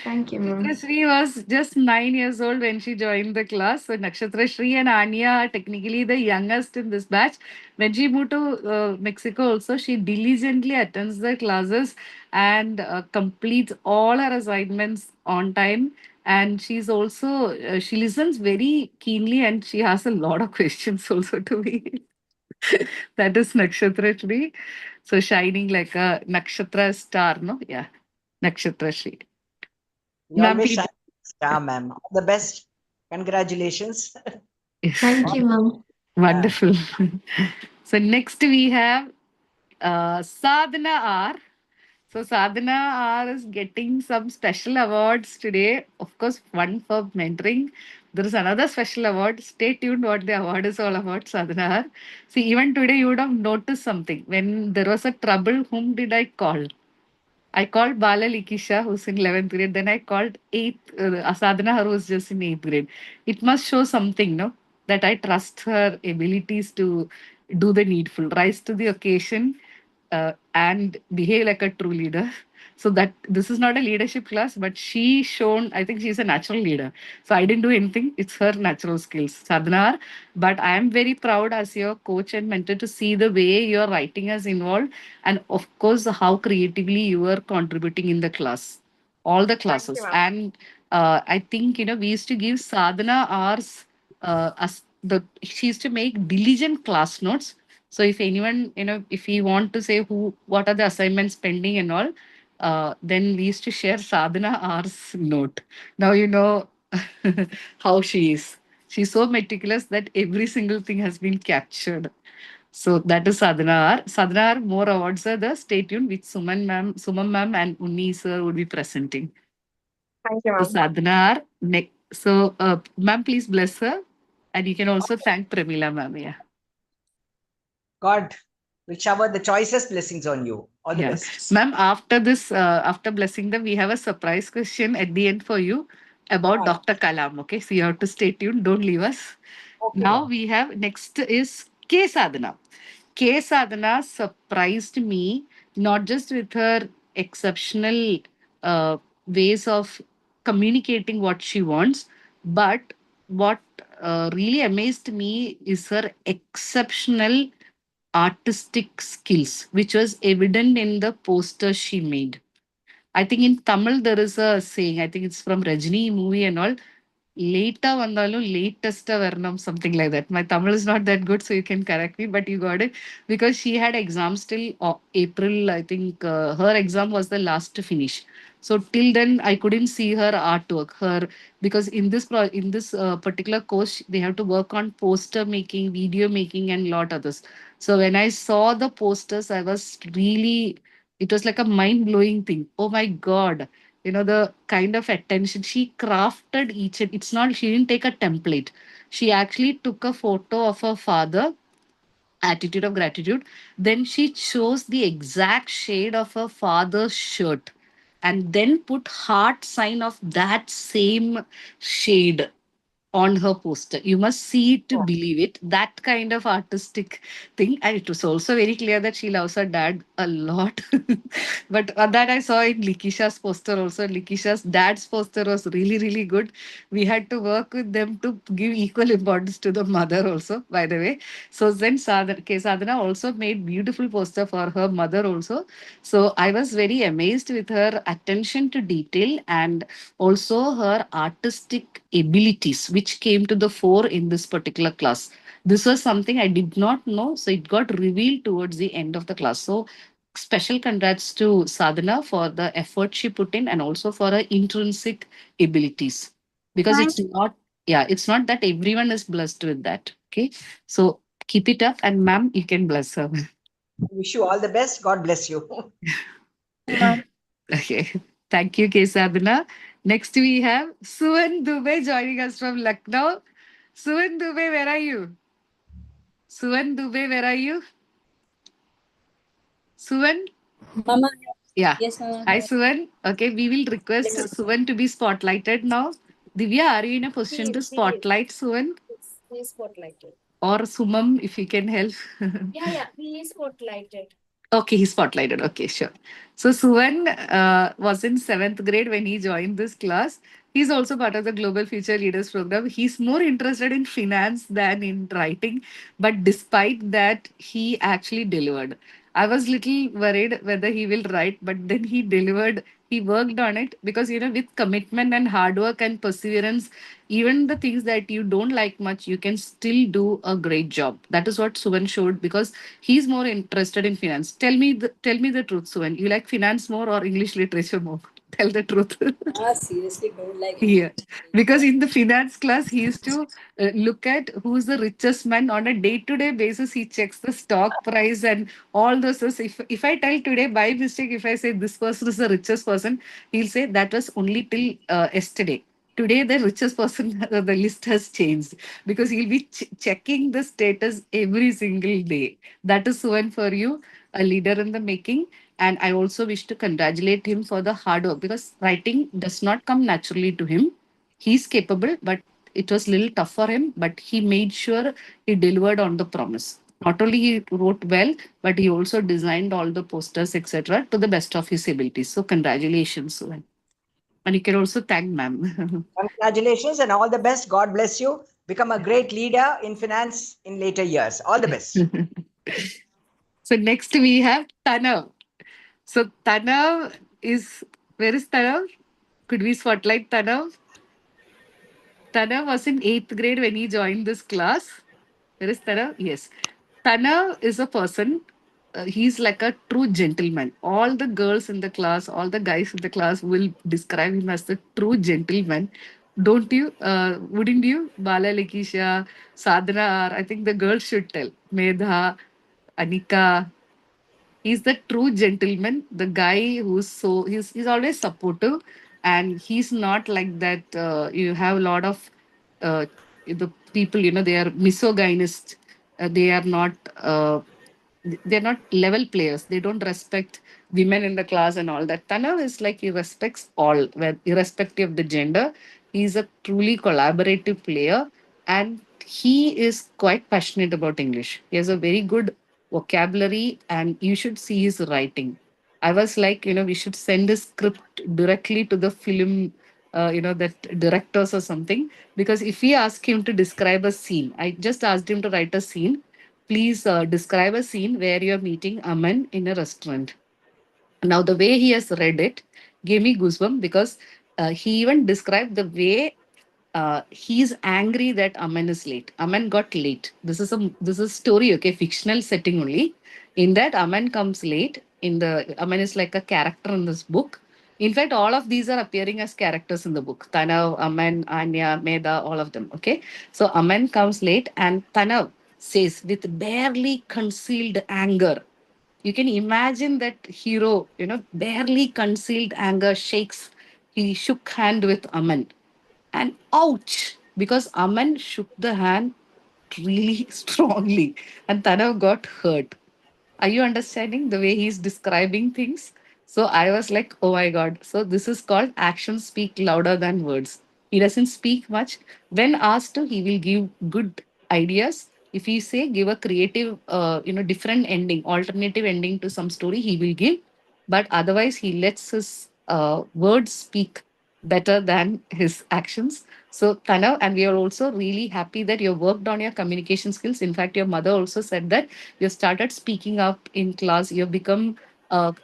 [SPEAKER 2] thank you, ma'am.
[SPEAKER 1] Nakshatra Shri was just 9 years old when she joined the class. So Nakshatra Shri and Anya are technically the youngest in this batch. When she moved to Mexico, also she diligently attends the classes and completes all her assignments on time. And she's also she listens very keenly and she has a lot of questions also to me. That is Nakshatra Shri. So shining like a Nakshatra star, no? Yeah. Nakshatra Shri.
[SPEAKER 3] You
[SPEAKER 1] Ma'am,
[SPEAKER 3] always
[SPEAKER 1] please.
[SPEAKER 3] shine star, ma'am. All the best. Congratulations.
[SPEAKER 1] Yes.
[SPEAKER 2] Thank you, ma'am.
[SPEAKER 3] Yeah.
[SPEAKER 1] Wonderful. So next we have Sadhana R. So Sadhana R is getting some special awards today. Of course, one for mentoring. There is another special award. Stay tuned what the award is all about, Sadhana R. See, even today you would have noticed something. When there was a trouble, whom did I call? I called Bala Likisha, who's in 11th grade. Then I called 8th, Asadhana, who was just in 8th grade. It must show something, no? That I trust her abilities to do the needful, rise to the occasion, and behave like a true leader. So that this is not a leadership class, but she shown, I think she's a natural leader. So I didn't do anything. It's her natural skills, Sadhana. But I am very proud as your coach and mentor to see the way your writing has involved and of course how creatively you are contributing in the class, all the classes. And I think we used to give Sadhana hours as the she used to make diligent class notes. So if anyone, if you want to say what are the assignments pending and all, then we used to share Sadhana hours note. Now you know how she is. She's so meticulous that every single thing has been captured. So that is Sadhana R. Sadhana R, more awards are there. Stay tuned with Suman ma'am and Unni sir would be presenting.
[SPEAKER 2] Thank you,
[SPEAKER 1] So
[SPEAKER 2] ma'am.
[SPEAKER 1] Sadhana R, so ma'am, please bless her. And you can also thank Premila ma'am. Yeah.
[SPEAKER 3] God will shower the choicest blessings on you. All the
[SPEAKER 1] Yeah.
[SPEAKER 3] best.
[SPEAKER 1] Ma'am, after blessing them, we have a surprise question at the end for you about
[SPEAKER 3] Ah,
[SPEAKER 1] Dr. Kalam. Okay. So you have to stay tuned. Don't leave us.
[SPEAKER 3] okay,
[SPEAKER 1] Now
[SPEAKER 3] ma'am.
[SPEAKER 1] we have next is K Sadhana. K Sadhana surprised me not just with her exceptional ways of communicating what she wants, but what really amazed me is her exceptional artistic skills, which was evident in the poster she made. I think in Tamil there is a saying, I think it's from Rajini movie and all. Later vandalu latest varnam, something like that. My Tamil is not that good, so you can correct me, but you got it because she had exams till April. I think her exam was the last to finish. So till then, I couldn't see her artwork. Her because in this particular course, they have to work on poster making, video making, and lot others. So when I saw the posters, I was really, it was like a mind blowing thing. Oh my God, the kind of attention she crafted each, and it's not, she didn't take a template. She actually took a photo of her father, attitude of gratitude. Then she chose the exact shade of her father's shirt and then put heart sign of that same shade on her poster. You must see it to believe it. That kind of artistic thing. And it was also very clear that she loves her dad a lot. But that I saw in Likisha's poster also. Likisha's dad's poster was really, really good. We had to work with them to give equal importance to the mother also, by the way. So then Sadhana also made beautiful poster for her mother also. So I was very amazed with her attention to detail and also her artistic abilities, which came to the fore in this particular class. This was something I did not know, so it got revealed towards the end of the class. So, special congrats to Sadhana for the effort she put in and also for her intrinsic abilities. Because
[SPEAKER 2] Thank
[SPEAKER 1] it's not, yeah, it's not that everyone is blessed with that. Okay. So, keep it up, and ma'am, you can bless her.
[SPEAKER 3] Wish you all the best. God bless you.
[SPEAKER 2] you, ma'am.
[SPEAKER 1] Okay. Thank you, K. Sadhana. Next, we have Suvan Dubey joining us from Lucknow. Suvan Dubey, where are you? Suvan Dubey, where are you? Suvan?
[SPEAKER 4] Mama,
[SPEAKER 1] Yeah.
[SPEAKER 4] yes, Mama.
[SPEAKER 1] Hi, Suvan. Okay, we will request
[SPEAKER 4] Yes.
[SPEAKER 1] Suvan to be spotlighted now. Divya, are you in a position to
[SPEAKER 4] He
[SPEAKER 1] spotlight Suvan?
[SPEAKER 4] is spotlighted.
[SPEAKER 1] Or Sumam, if you can help?
[SPEAKER 4] Yeah, he is spotlighted.
[SPEAKER 1] Okay, he's spotlighted. Okay, sure. So Suvan was in seventh grade when he joined this class. He's also part of the Global Future Leaders Program. He's more interested in finance than in writing, but despite that, he actually delivered. I was little worried whether he will write, but then he delivered. He worked on it because with commitment and hard work and perseverance, even the things that you don't like much, you can still do a great job. That is what Suvan showed because he's more interested in finance. Tell me the truth, Suvan. You like finance more or English literature more? Tell the truth.
[SPEAKER 4] Seriously, don't like
[SPEAKER 1] Yeah, because
[SPEAKER 4] English.
[SPEAKER 1] in the finance class, he used to look at who's the richest man on a day-to-day basis. He checks the stock price and all those things. If I tell today by mistake, if I say this person is the richest person, he'll say that was only till yesterday. Today, the richest person, the list has changed because he'll be checking the status every single day. That is Suvan for you, a leader in the making. And I also wish to congratulate him for the hard work because writing does not come naturally to him. He's capable, but it was a little tough for him. But he made sure he delivered on the promise. Not only he wrote well, but he also designed all the posters, etc., to the best of his abilities. So congratulations, Suvan. And you can also thank ma'am.
[SPEAKER 3] Congratulations and all the best. God bless you. Become a great leader in finance in later years. All the best.
[SPEAKER 1] So next we have Tanav. So Tanav is, where is Tanav? Could we spotlight Tanav? Tanav was in eighth grade when he joined this class. Where is Tanav? Yes. Tanav is a person, he's like a true gentleman. All the girls in the class, all the guys in the class will describe him as the true gentleman. Don't you? Wouldn't you? Bala, Lekisha, Sadhana, I think the girls should tell. Medha, Anika, he's the true gentleman, the guy who's he's always supportive, and he's not like that. You have a lot of the people, they are misogynist. They are not. They're not level players. They don't respect women in the class and all that. Tanav is like he respects all, irrespective of the gender. He's a truly collaborative player, and he is quite passionate about English. He has a very good vocabulary, and you should see his writing. I was like, we should send a script directly to the film, that directors or something. Because if we ask him to describe a scene, I just asked him to write a scene. Please describe a scene where you're meeting Aman in a restaurant. Now, the way he has read it gave me goosebumps because he even described the way he's angry that Aman is late. Aman got late. This is story, okay, fictional setting only. In that, Aman comes late. Aman is like a character in this book. In fact, all of these are appearing as characters in the book. Tanav, Aman, Anya, Meda, all of them. Okay, so Aman comes late, and Tanav says with barely concealed anger. You can imagine that hero, barely concealed anger shakes. He shook hand with Aman, and ouch, because Aman shook the hand really strongly and Tanav got hurt. Are you understanding the way he's describing things? So I was like, oh my God. So this is called actions speak louder than words. He doesn't speak much. When asked to, he will give good ideas. If he say give a creative, different ending, alternative ending to some story, he will give. But otherwise, he lets his words speak better than his actions. So, Tanav, and we are also really happy that you worked on your communication skills. In fact, your mother also said that you started speaking up in class. You become a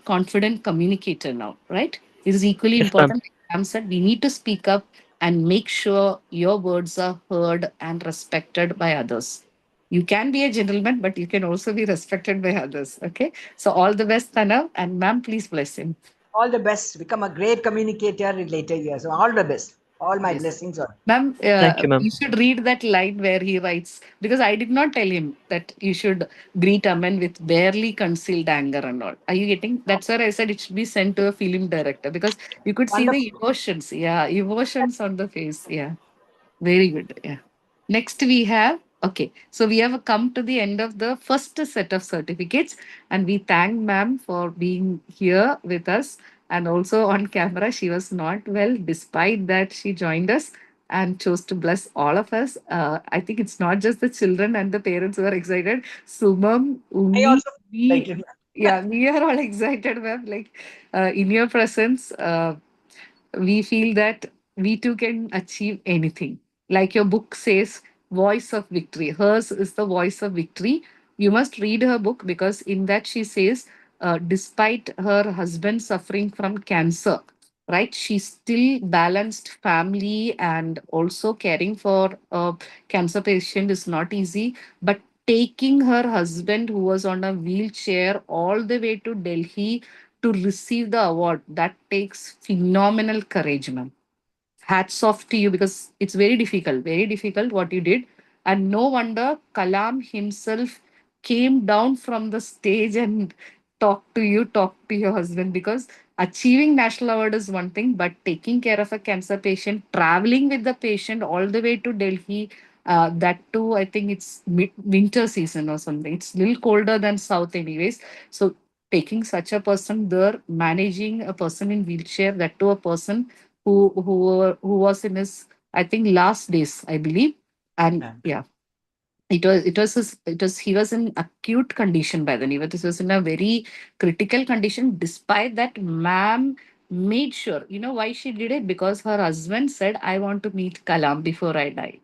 [SPEAKER 1] confident communicator now, right? It is equally
[SPEAKER 2] Yes, ma'am.
[SPEAKER 1] important. Like Sam said, we need to speak up and make sure your words are heard and respected by others. You can be a gentleman, but you can also be respected by others. Okay. So all the best, Tanav, and ma'am, please bless him.
[SPEAKER 3] All the best. Become a great communicator in later years. All the best. All my
[SPEAKER 1] Yes.
[SPEAKER 3] blessings on.
[SPEAKER 1] Ma'am,
[SPEAKER 2] Thank you, ma'am.
[SPEAKER 1] you should read that line where he writes, because I did not tell him that you should greet Aman with barely concealed anger and all. Are you getting? That's where I said it should be sent to a film director because you could see the
[SPEAKER 3] Wonderful.
[SPEAKER 1] emotions. Yeah, emotions on the face. Yeah. Very good. Yeah. Next, we have, okay, so we have come to the end of the first set of certificates, and we thank ma'am for being here with us. And also on camera, she was not well. Despite that, she joined us and chose to bless all of us. I think it's not just the children and the parents who are excited. Sumam,
[SPEAKER 3] I
[SPEAKER 1] Umi,
[SPEAKER 3] also feel
[SPEAKER 1] we,
[SPEAKER 3] excited.
[SPEAKER 1] yeah, we are all excited, ma'am. Like in your presence, we feel that we too can achieve anything. Like your book says, voice of victory. Hers is the voice of victory. You must read her book because in that she says, despite her husband suffering from cancer, right, she still balanced family and also caring for a cancer patient is not easy. But taking her husband, who was on a wheelchair, all the way to Delhi to receive the award, that takes phenomenal courage, ma'am. Hats off to you because it's very difficult what you did. And no wonder Kalam himself came down from the stage and talked to your husband because achieving national award is one thing, but taking care of a cancer patient, traveling with the patient all the way to Delhi, that too, I think it's winter season or something. It's a little colder than South, anyways. So taking such a person there, managing a person in wheelchair, that to a person who was in his, I think, last days, I believe. And
[SPEAKER 3] Yeah.
[SPEAKER 1] yeah, it was he was in acute condition by then. Even this was in a very critical condition. Despite that, ma'am made sure. You know why she did it? Because her husband said, I want to meet Kalam before I die.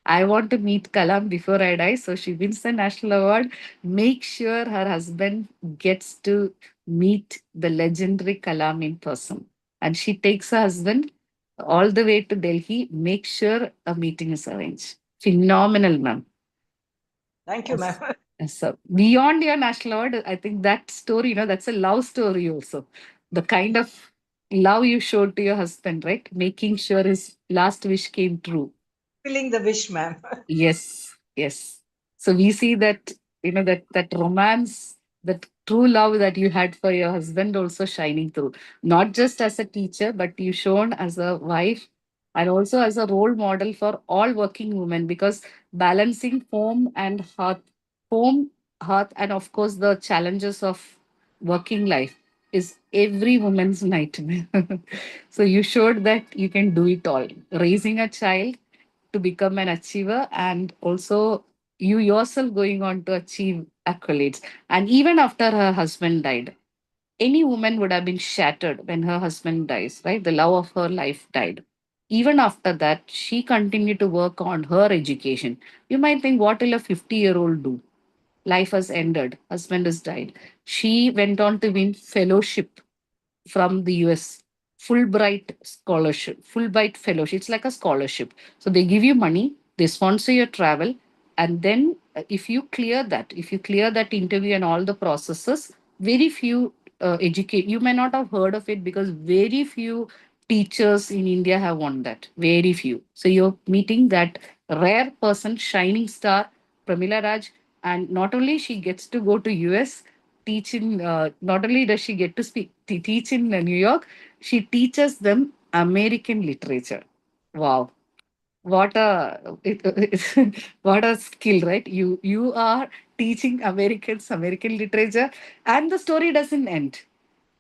[SPEAKER 1] I want to meet Kalam before I die. So she wins the national award. Make sure her husband gets to meet the legendary Kalam in person. And she takes her husband all the way to Delhi. Make sure a meeting is arranged. Phenomenal, ma'am.
[SPEAKER 3] Thank you,
[SPEAKER 1] Yes.
[SPEAKER 3] ma'am.
[SPEAKER 1] Yes, so beyond your national award, I think that story, that's a love story also. The kind of love you showed to your husband, right? Making sure his last wish came true.
[SPEAKER 3] Filling the wish, ma'am.
[SPEAKER 1] Yes, yes. So we see that that romance, that true love that you had for your husband also shining through, not just as a teacher, but you shown as a wife and also as a role model for all working women because balancing home, hearth, and of course the challenges of working life is every woman's nightmare. So you showed that you can do it all. Raising a child to become an achiever and also you yourself going on to achieve accolades. And even after her husband died, any woman would have been shattered when her husband dies, right? The love of her life died. Even after that, she continued to work on her education. You might think, what will a 50-year-old do? Life has ended, husband has died. She went on to win fellowship from the US. Fulbright scholarship, Fulbright fellowship. It's like a scholarship. So they give you money, they sponsor your travel, and then if you clear that interview and all the processes, very few educate. You may not have heard of it because very few teachers in India have won that. Very few. So you're meeting that rare person, shining star, Pramila Raj, and not only she gets to go to US teach in not only does she get to teach in New York, she teaches them American literature. Wow, what a what a skill, right? You are teaching American literature, and the story doesn't end.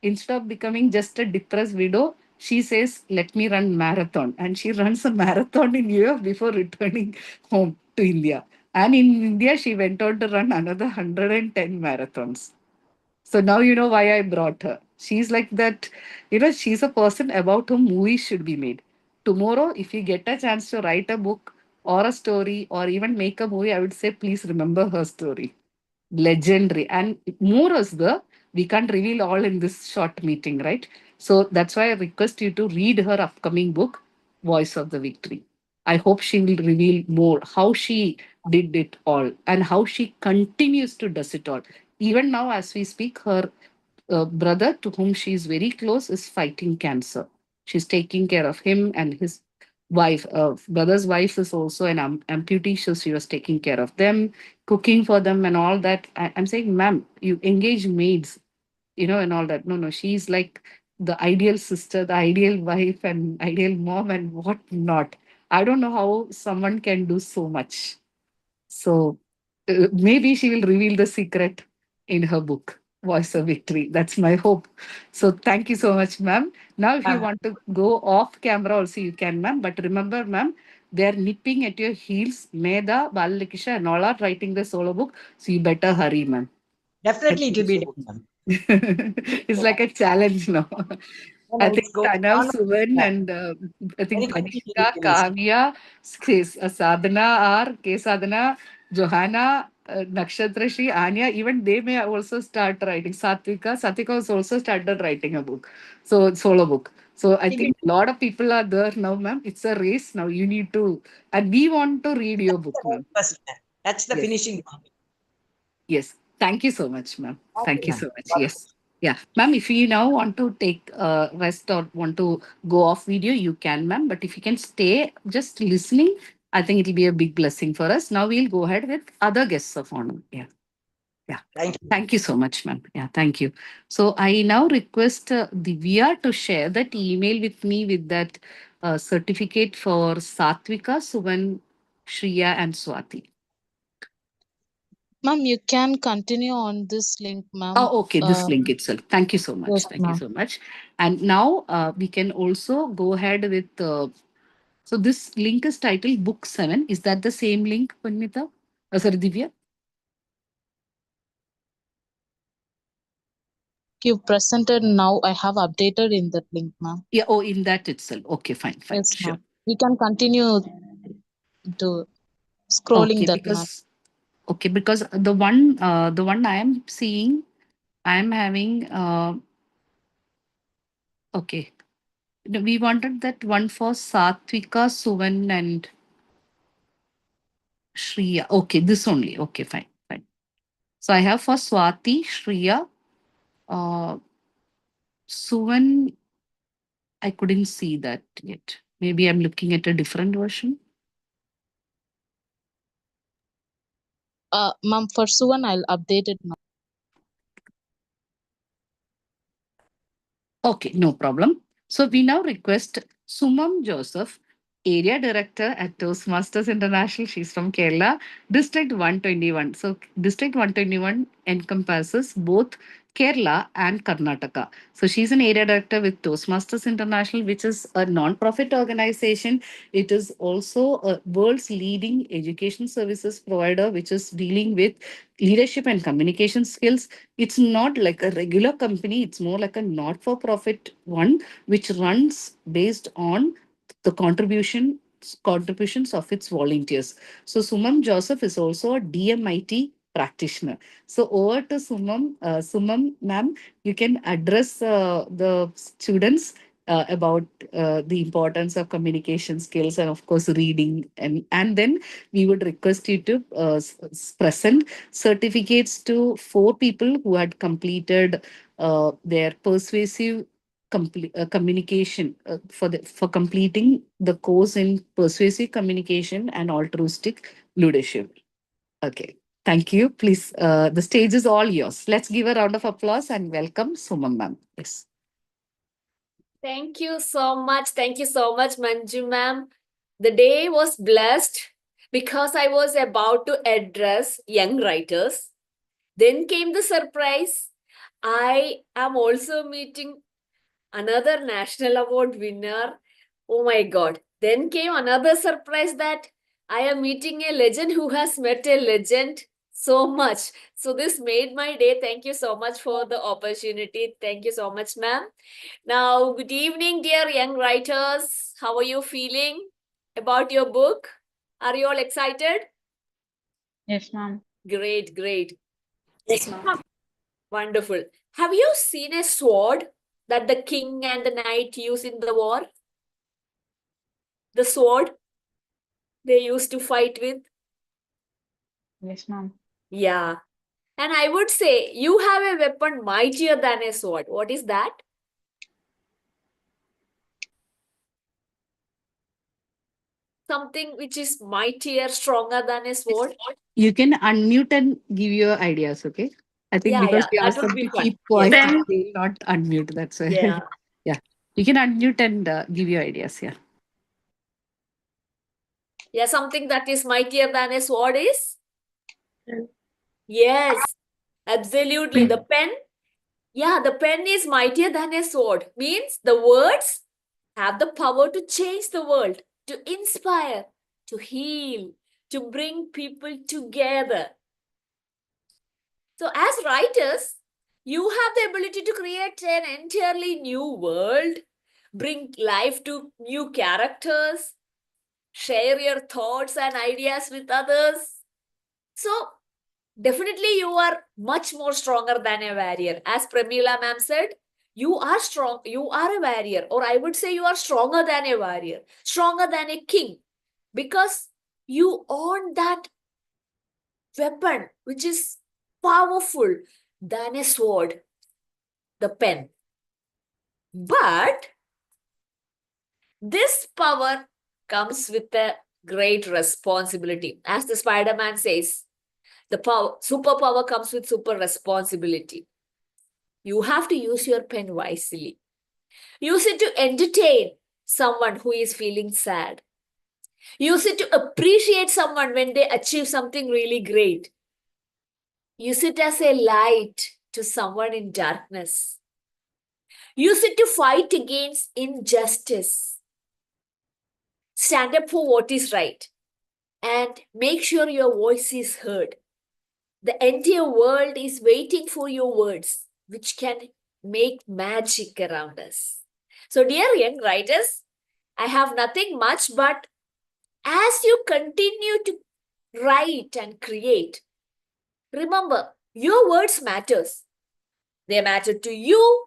[SPEAKER 1] Instead of becoming just a depressed widow, she says, "Let me run marathon," and she runs a marathon in New York before returning home to India. And in India, she went on to run another 110 marathons. So now you know why I brought her. She's like that, she's a person about whom movies should be made. Tomorrow, if you get a chance to write a book or a story or even make a movie, I would say please remember her story. Legendary. And more as we can't reveal all in this short meeting, right? So that's why I request you to read her upcoming book, Voice of the Victory. I hope she will reveal more how she did it all and how she continues to does it all. Even now, as we speak, her brother, to whom she is very close, is fighting cancer. She's taking care of him and his wife. Brother's wife is also an amputee, so she was taking care of them, cooking for them, and all that. I'm saying, ma'am, you engage maids, and all that. No, no, she's like the ideal sister, the ideal wife, and ideal mom, and what not. I don't know how someone can do so much. So maybe she will reveal the secret in her book, Voice of Victory. That's my hope. So thank you so much, ma'am. Now, if you
[SPEAKER 3] Ma'am,
[SPEAKER 1] want to go off camera, also you can, ma'am. But remember, ma'am, they're nipping at your heels. Meda, Balalakisha, and all are writing the solo book. So you better hurry, ma'am. I
[SPEAKER 3] definitely it will
[SPEAKER 1] think
[SPEAKER 3] be
[SPEAKER 1] so.
[SPEAKER 3] done, ma'am.
[SPEAKER 1] It's like a challenge now.
[SPEAKER 3] No,
[SPEAKER 1] I
[SPEAKER 3] no,
[SPEAKER 1] think
[SPEAKER 3] it's going
[SPEAKER 1] Kanav,
[SPEAKER 3] on.
[SPEAKER 1] Suvan, and I
[SPEAKER 3] Very
[SPEAKER 1] think
[SPEAKER 3] quickly we
[SPEAKER 1] Kanishka,
[SPEAKER 3] will finish.
[SPEAKER 1] Kavya, Sadhana R, K. Sadhana, Johanna, Nakshatra Shri, Anya, even they may also start writing. Satvika has also started writing a book, so solo book. So I
[SPEAKER 3] Keep it.
[SPEAKER 1] think a lot of people are there now, ma'am. It's a race now. You need to, and we want to read your
[SPEAKER 3] That's
[SPEAKER 1] book,
[SPEAKER 3] the very
[SPEAKER 1] ma'am.
[SPEAKER 3] first, ma'am. That's the
[SPEAKER 1] Yes.
[SPEAKER 3] finishing point.
[SPEAKER 1] Yes. Thank you so much, ma'am.
[SPEAKER 3] Thank
[SPEAKER 1] Thank
[SPEAKER 3] you,
[SPEAKER 1] you
[SPEAKER 3] ma'am.
[SPEAKER 1] so much. Yes. Yeah. Ma'am, if you now want to take rest or want to go off video, you can, ma'am. But if you can stay just listening, I think it'll be a big blessing for us. Now we'll go ahead with other guests of honor. Yeah. Yeah.
[SPEAKER 3] Thank you.
[SPEAKER 1] Thank you so much, ma'am. Yeah. Thank you. So I now request Divya to share that email with me with that certificate for Satvika, Suvan, Shriya, and Swati.
[SPEAKER 2] Ma'am, you can continue on this link, ma'am.
[SPEAKER 1] Oh, okay, this link itself. Thank you so much.
[SPEAKER 2] Yes,
[SPEAKER 1] Thank you
[SPEAKER 2] ma'am.
[SPEAKER 1] so much. And now we can also go ahead with. So this link is titled Book 7. Is that the same link, Panmita? Sorry, Divya?
[SPEAKER 2] You presented now. I have updated in that link, ma'am.
[SPEAKER 1] Yeah, oh, in that itself. Okay, fine, fine,
[SPEAKER 2] Yes,
[SPEAKER 1] sure.
[SPEAKER 2] ma'am. We can continue to scrolling
[SPEAKER 1] Okay,
[SPEAKER 2] that, ma'am.
[SPEAKER 1] because the one I am seeing, I am having okay. No, we wanted that one for Satvika, Suvan, and Shriya. Okay, this only. Okay, fine, fine. So I have for Swati, Shriya, Suvan, I couldn't see that yet. Maybe I'm looking at a different version.
[SPEAKER 2] Ma'am, for Suvan, I'll update it, ma'am.
[SPEAKER 1] Okay, no problem. So we now request Sumam Joseph, Area Director at Toastmasters International. She's from Kerala, District 121. So District 121 encompasses both Kerala and Karnataka. So she's an area director with Toastmasters International, which is a non-profit organization. It is also a world's leading education services provider, which is dealing with leadership and communication skills. It's not like a regular company, it's more like a not for profit one, which runs based on the contributions of its volunteers. So Sumam Joseph is also a DMIT practitioner. So over to Sumam. Sumam, ma'am, you can address the students about the importance of communication skills and of course reading, and then we would request you to present certificates to 4 people who had completed their persuasive communication for completing the course in persuasive communication and altruistic leadership. Okay. Thank you. Please, the stage is all yours. Let's give a round of applause and welcome Sumam ma'am. Yes.
[SPEAKER 4] Thank you so much. Thank you so much, Manju ma'am. The day was blessed because I was about to address young writers. Then came the surprise. I am also meeting another national award winner. Oh my God. Then came another surprise that I am meeting a legend who has met a legend so much. So this made my day. Thank you so much for the opportunity. Thank you so much, ma'am. Now, good evening, dear young writers. How are you feeling about your book? Are you all excited?
[SPEAKER 5] Yes, ma'am.
[SPEAKER 4] Great, great.
[SPEAKER 2] Yes, ma'am.
[SPEAKER 4] Wonderful. Have you seen a sword that the king and the knight use in the war? The sword they used to fight with?
[SPEAKER 5] Yes, ma'am.
[SPEAKER 4] Yeah. And I would say you have a weapon mightier than a sword. What is that? Something which is mightier, stronger than a sword?
[SPEAKER 1] You can unmute and give your ideas, okay? I think
[SPEAKER 4] Yeah,
[SPEAKER 1] because
[SPEAKER 4] yeah.
[SPEAKER 1] we
[SPEAKER 4] That
[SPEAKER 1] asked
[SPEAKER 4] would
[SPEAKER 1] them
[SPEAKER 4] be
[SPEAKER 1] to
[SPEAKER 4] fun.
[SPEAKER 1] keep
[SPEAKER 4] Yes.
[SPEAKER 1] quiet,
[SPEAKER 5] Pen.
[SPEAKER 1] they'll not unmute. That's why.
[SPEAKER 4] Yeah.
[SPEAKER 1] Yeah. You can unmute and give your ideas. Yeah.
[SPEAKER 4] Yeah, something that is mightier than a sword is?
[SPEAKER 2] Pen.
[SPEAKER 4] Yes, absolutely. The pen, yeah, the pen is mightier than a sword. Means the words have the power to change the world, to inspire, to heal, to bring people together. So, as writers, you have the ability to create an entirely new world, bring life to new characters, share your thoughts and ideas with others. So, definitely you are much more stronger than a warrior. As Pramila ma'am said, you are strong, you are a warrior, or I would say you are stronger than a warrior, stronger than a king, because you own that weapon which is powerful than a sword, the pen. But this power comes with a great responsibility. As the Spider-Man says, the power, superpower comes with super responsibility. You have to use your pen wisely. Use it to entertain someone who is feeling sad. Use it to appreciate someone when they achieve something really great. Use it as a light to someone in darkness. Use it to fight against injustice. Stand up for what is right and make sure your voice is heard. The entire world is waiting for your words, which can make magic around us. So, dear young writers, I have nothing much, but as you continue to write and create, remember your words matters. They matter to you,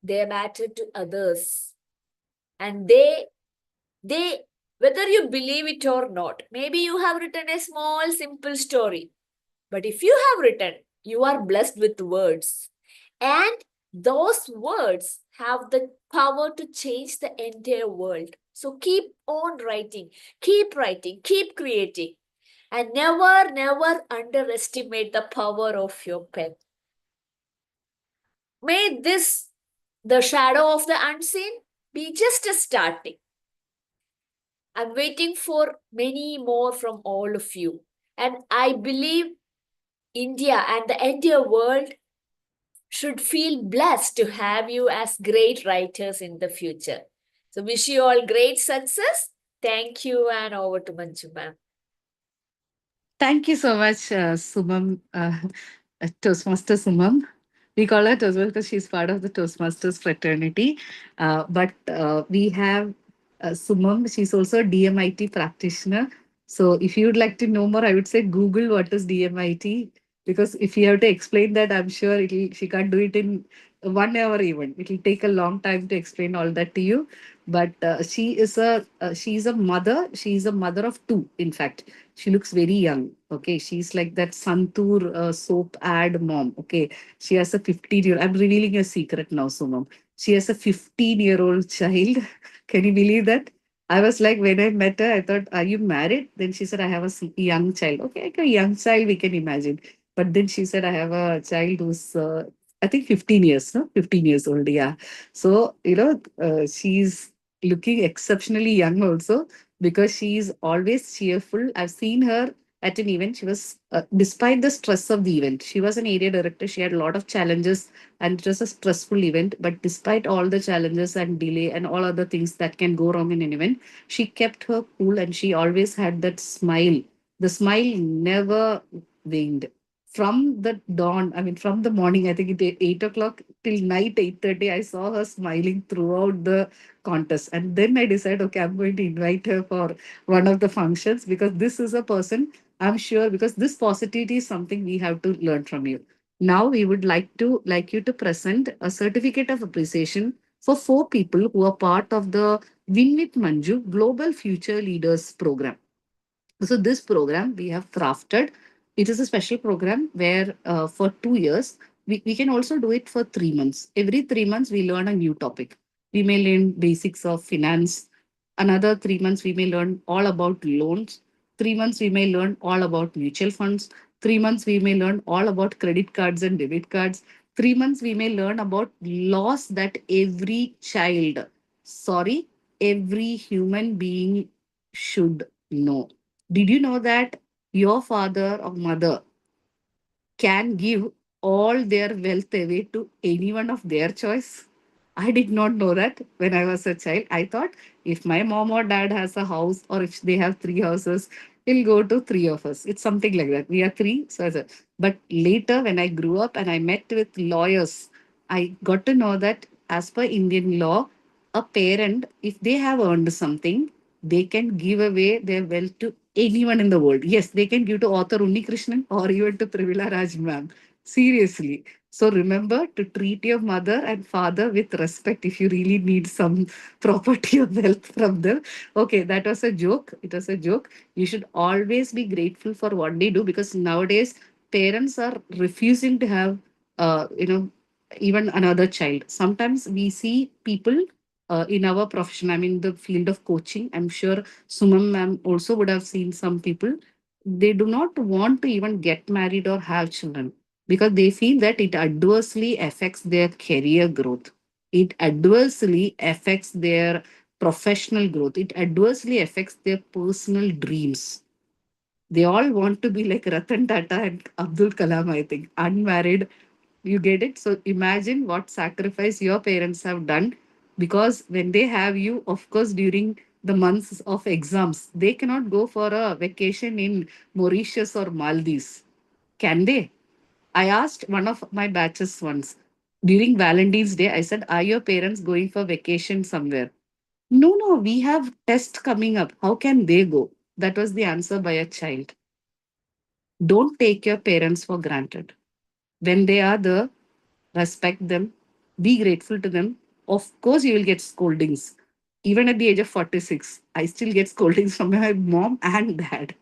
[SPEAKER 4] they matter to others, and they whether you believe it or not, maybe you have written a small simple story, but if you have written, you are blessed with words. And those words have the power to change the entire world. So keep on writing, keep creating, and never, never underestimate the power of your pen. May this, the shadow of the unseen, be just a starting. I'm waiting for many more from all of you. And I believe India and the entire world should feel blessed to have you as great writers in the future. So, wish you all great success. Thank you, and over to Manju ma'am.
[SPEAKER 1] Thank you so much, Sumam, Toastmaster Sumam. We call her Toastmaster because she's part of the Toastmasters fraternity. But we have Sumam. She's also a DMIT practitioner. So if you would like to know more, I would say Google what is DMIT, because if you have to explain that, I'm sure she can't do it in 1 hour event. It will take a long time to explain all that to you. But she's a mother. She's a mother of two. In fact, she looks very young. Okay, she's like that Santur soap ad mom. Okay, she has a 15-year. I'm revealing a secret now, Sumam. She has a 15-year-old child. Can you believe that? I was like, when I met her, I thought, "Are you married?" Then she said, "I have a young child." Okay, like a young child, we can imagine. But then she said, "I have a child who's I think 15 years, no? 15 years old, yeah." So, she's looking exceptionally young also because she's always cheerful. I've seen her at an event. She was, despite the stress of the event, she was an area director. She had a lot of challenges and it was a stressful event. But despite all the challenges and delay and all other things that can go wrong in an event, she kept her cool and she always had that smile. The smile never waned from the dawn, I mean, from the morning, I think it 8 o'clock till night 8:30, I saw her smiling throughout the contest. And then I decided, okay, I'm going to invite her for one of the functions because this is a person I'm sure because this positivity is something we have to learn from you. Now we would like you to present a certificate of appreciation for 4 people who are part of the Win with Manju Global Future Leaders Program. So this program we have crafted. It is a special program where for 2 years we can also do it for 3 months. Every 3 months we learn a new topic. We may learn basics of finance. Another 3 months we may learn all about loans. 3 months we may learn all about mutual funds. 3 months we may learn all about credit cards and debit cards. 3 months we may learn about laws that every child, sorry, every human being should know. Did you know that your father or mother can give all their wealth away to anyone of their choice? I did not know that when I was a child. I thought if my mom or dad has a house or if they have 3 houses, it'll go to 3 of us. It's something like that. We are three. But later, when I grew up and I met with lawyers, I got to know that as per Indian law, a parent, if they have earned something, they can give away their wealth to anyone in the world. Yes, they can give to author Unni Krishnan or even to Pravila Raj ma'am. Seriously. So remember to treat your mother and father with respect if you really need some property or wealth from them. Okay, that was a joke. It was a joke. You should always be grateful for what they do because nowadays parents are refusing to have, uh, you know, even another child. Sometimes we see people in our profession, I'm in the field of coaching. I'm sure Sumam ma'am also would have seen some people. They do not want to even get married or have children because they feel that it adversely affects their career growth. It adversely affects their professional growth. It adversely affects their personal dreams. They all want to be like Ratan Tata and Abdul Kalam, I think, unmarried. You get it? So imagine what sacrifice your parents have done because when they have you, of course, during the months of exams, they cannot go for a vacation in Mauritius or Maldives. Can they? I asked one of my batches once during Valentine's Day, I said, "Are your parents going for vacation somewhere?" No, no, we have test coming up. How can they go? That was the answer by a child. Don't take your parents for granted. When they are there, respect them, be grateful to them. Of course, you will get scoldings. Even at the age of 46, I still get scoldings from my mom and dad.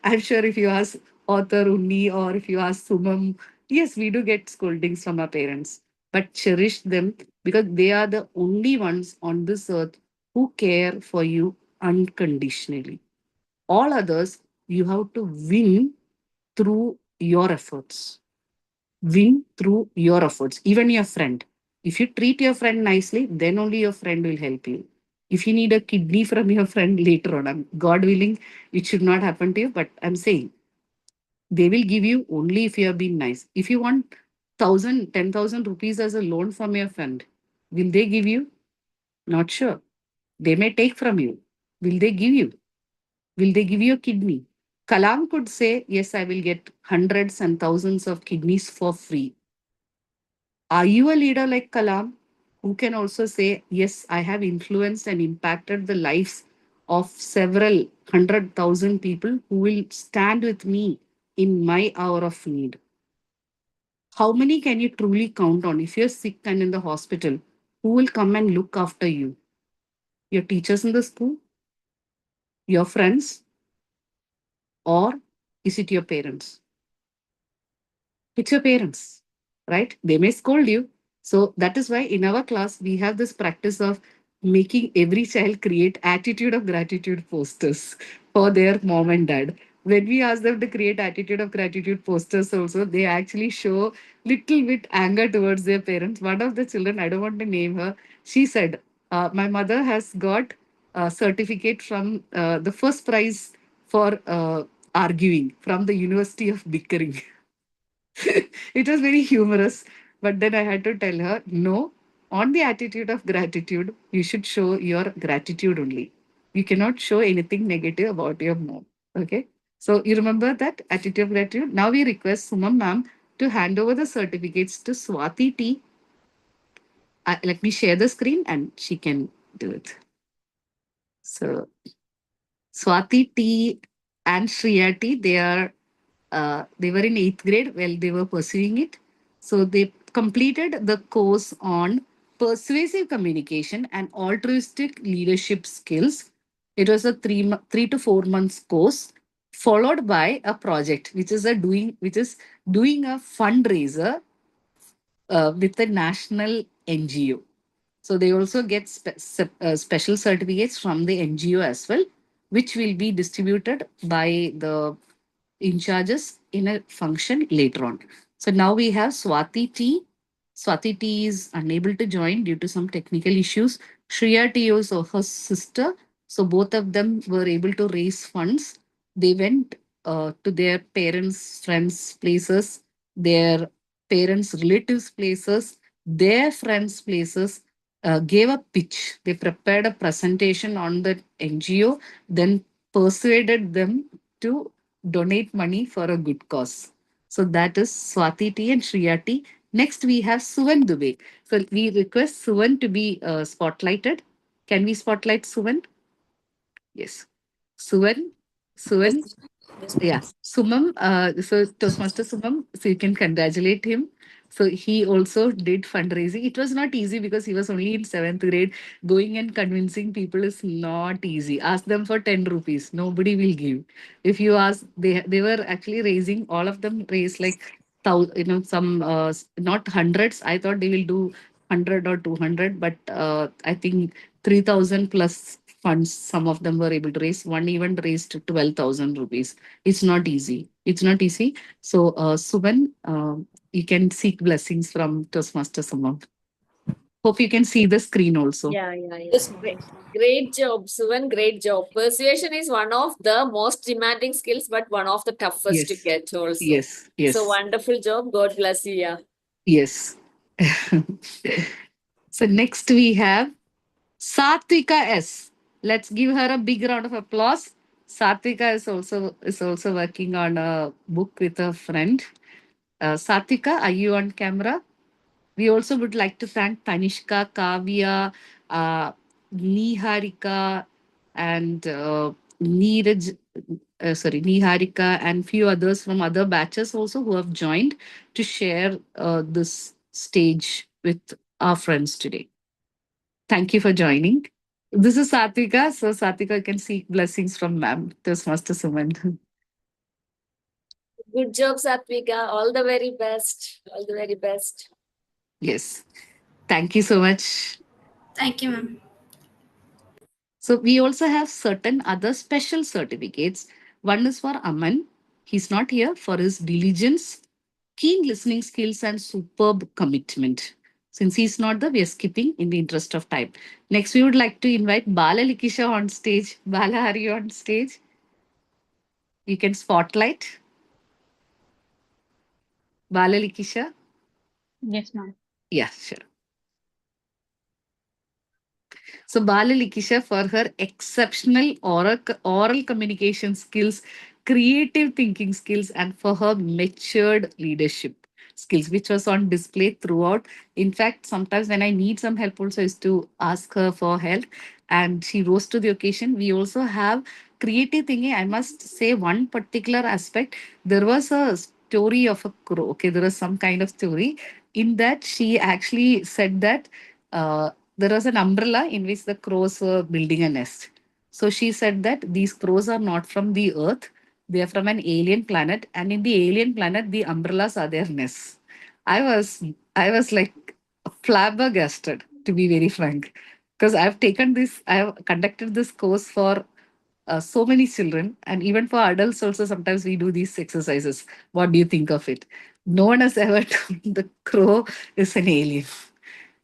[SPEAKER 1] I'm sure if you ask author Unni or if you ask Sumam, yes, we do get scoldings from our parents. But cherish them because they are the only ones on this earth who care for you unconditionally. All others, you have to win through your efforts. Win through your efforts, even your friend. If you treat your friend nicely, then only your friend will help you. If you need a kidney from your friend later on, God willing, it should not happen to you, but I'm saying they will give you only if you have been nice. If you want 10,000 rupees as a loan from your friend, will they give you? Not sure. They may take from you. Will they give you? Will they give you a kidney? Kalam could say, yes, I will get hundreds and thousands of kidneys for free. Are you a leader like Kalam who can also say, yes, I have influenced and impacted the lives of several 100,000 people who will stand with me in my hour of need? How many can you truly count on? If you're sick and in the hospital, who will come and look after you? Your teachers in the school, your friends, or is it your parents? It's your parents, right? They may scold you. So that is why in our class, we have this practice of making every child create attitude of gratitude posters for their mom and dad. When we ask them to create attitude of gratitude posters also, they actually show little bit anger towards their parents. One of the children, I don't want to name her, she said, my mother has got a certificate from the first prize for arguing from the University of Bickering. It was very humorous. But then I had to tell her, no, on the attitude of gratitude, you should show your gratitude only. You cannot show anything negative about your mom. Okay. So you remember that attitude of gratitude. Now we request Sumam ma'am to hand over the certificates to Swati T. Let me share the screen and she can do it. So Swati T and Shriya T, they were in eighth grade while they were pursuing it. So they completed the course on persuasive communication and altruistic leadership skills. It was a 3 to 4 months course, followed by a project, which is doing a fundraiser with a national NGO. So they also get special certificates from the NGO as well, which will be distributed by the in charges in a function later on. So now we have Swati T. Swati T is unable to join due to some technical issues. Shriya T is her sister. So both of them were able to raise funds. They went to their parents, friends' places, their parents' relatives' places, their friends' places, gave a pitch. They prepared a presentation on the NGO, then persuaded them to donate money for a good cause. So that is Swati T and Shriya T. Next, we have Suvan Dubey. So we request Suvan to be spotlighted. Can we spotlight Suvan? Yes. Suvan, Suvan,
[SPEAKER 4] Yes, yes, ma'am.
[SPEAKER 1] yeah, Sumam, so Toastmaster Sumam, so you can congratulate him. So he also did fundraising. It was not easy because he was only in seventh grade. Going and convincing people is not easy. Ask them for 10 rupees. Nobody will give. If you ask, they were actually raising, all of them raised like some not hundreds. I thought they will do 100 or 200, but I think 3,000 plus funds some of them were able to raise. One even raised 12,000 rupees. It's not easy. It's not easy. So, Suban, you can seek blessings from Toastmaster Samam. Hope you can see the screen also.
[SPEAKER 2] Yeah, yeah, yeah.
[SPEAKER 4] Yes, great job, Suvan. Great job. Persuasion is one of the most demanding skills, but one of the toughest to
[SPEAKER 1] Yes,
[SPEAKER 4] get also.
[SPEAKER 1] yes,
[SPEAKER 4] So
[SPEAKER 1] yes,
[SPEAKER 4] wonderful job. God bless you. Yeah.
[SPEAKER 1] yes. So next we have Satvika S. Let's give her a big round of applause. Satvika is also working on a book with a friend. Satvika, are you on camera? We also would like to thank Tanishka, Kavya, uh, Niharika, and Niharika, and few others from other batches also who have joined to share this stage with our friends today. Thank you for joining. This is Satvika. So, Satvika can seek blessings from Ma'am, Toastmaster Suman.
[SPEAKER 4] Good job, Satvika. All the very best. All the very best.
[SPEAKER 1] Yes. Thank you so much.
[SPEAKER 6] Thank you, ma'am.
[SPEAKER 1] So we also have certain other special certificates. One is for Aman. He's not here for his diligence, keen listening skills, and superb commitment. Since he's not there, we are skipping in the interest of time. Next, we would like to invite Bala Likisha on stage. Bala, are you on stage? You can spotlight. Bala Likisha?
[SPEAKER 5] Yes, ma'am.
[SPEAKER 1] Yeah, sure. So Bala Likisha, for her exceptional oral communication skills, creative thinking skills, and for her matured leadership skills, which was on display throughout. In fact, sometimes when I need some help, also is to ask her for help, and she rose to the occasion. We also have creative thinking. I must say one particular aspect. There was a story of a crow. Okay, there was some kind of story. In that, she actually said that there was an umbrella in which the crows were building a nest. So she said that these crows are not from the earth, they are from an alien planet, and in the alien planet, the umbrellas are their nests. I was I was like flabbergasted, to be very frank, because I have conducted this course for so many children, and even for adults also. Sometimes we do these exercises. What do you think of it? No one has ever told the crow is an alien.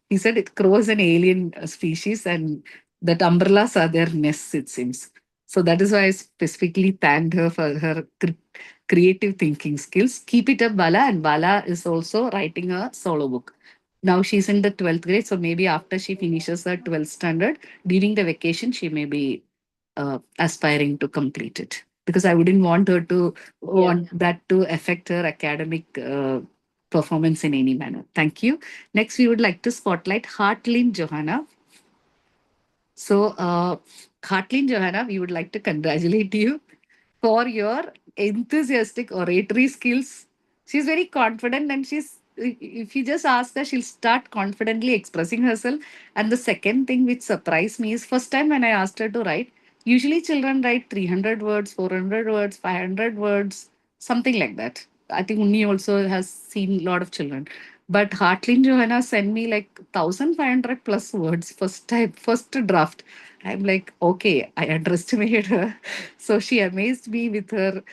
[SPEAKER 1] He said it crow is an alien species, and that umbrellas are their nests, it seems. So that is why I specifically thanked her for her creative thinking skills. Keep it up, Bala. And Bala is also writing a solo book. Now she's in the 12th grade, so maybe after she finishes her 12th standard, during the vacation, she may be aspiring to complete it. Because I wouldn't want her to
[SPEAKER 4] Yeah.
[SPEAKER 1] want that to affect her academic performance in any manner. Thank you. Next, we would like to spotlight Hartlin Johanna. So, Hartlin Johanna, we would like to congratulate you for your enthusiastic oratory skills. She's very confident, and if you just ask her, she'll start confidently expressing herself. And the second thing which surprised me is first time when I asked her to write, usually children write 300 words, 400 words, 500 words, something like that. I think Unni also has seen a lot of children. But Hartlin Johanna sent me like 1,500 plus words first time, first draft. I'm like, okay, I underestimated her. So she amazed me with her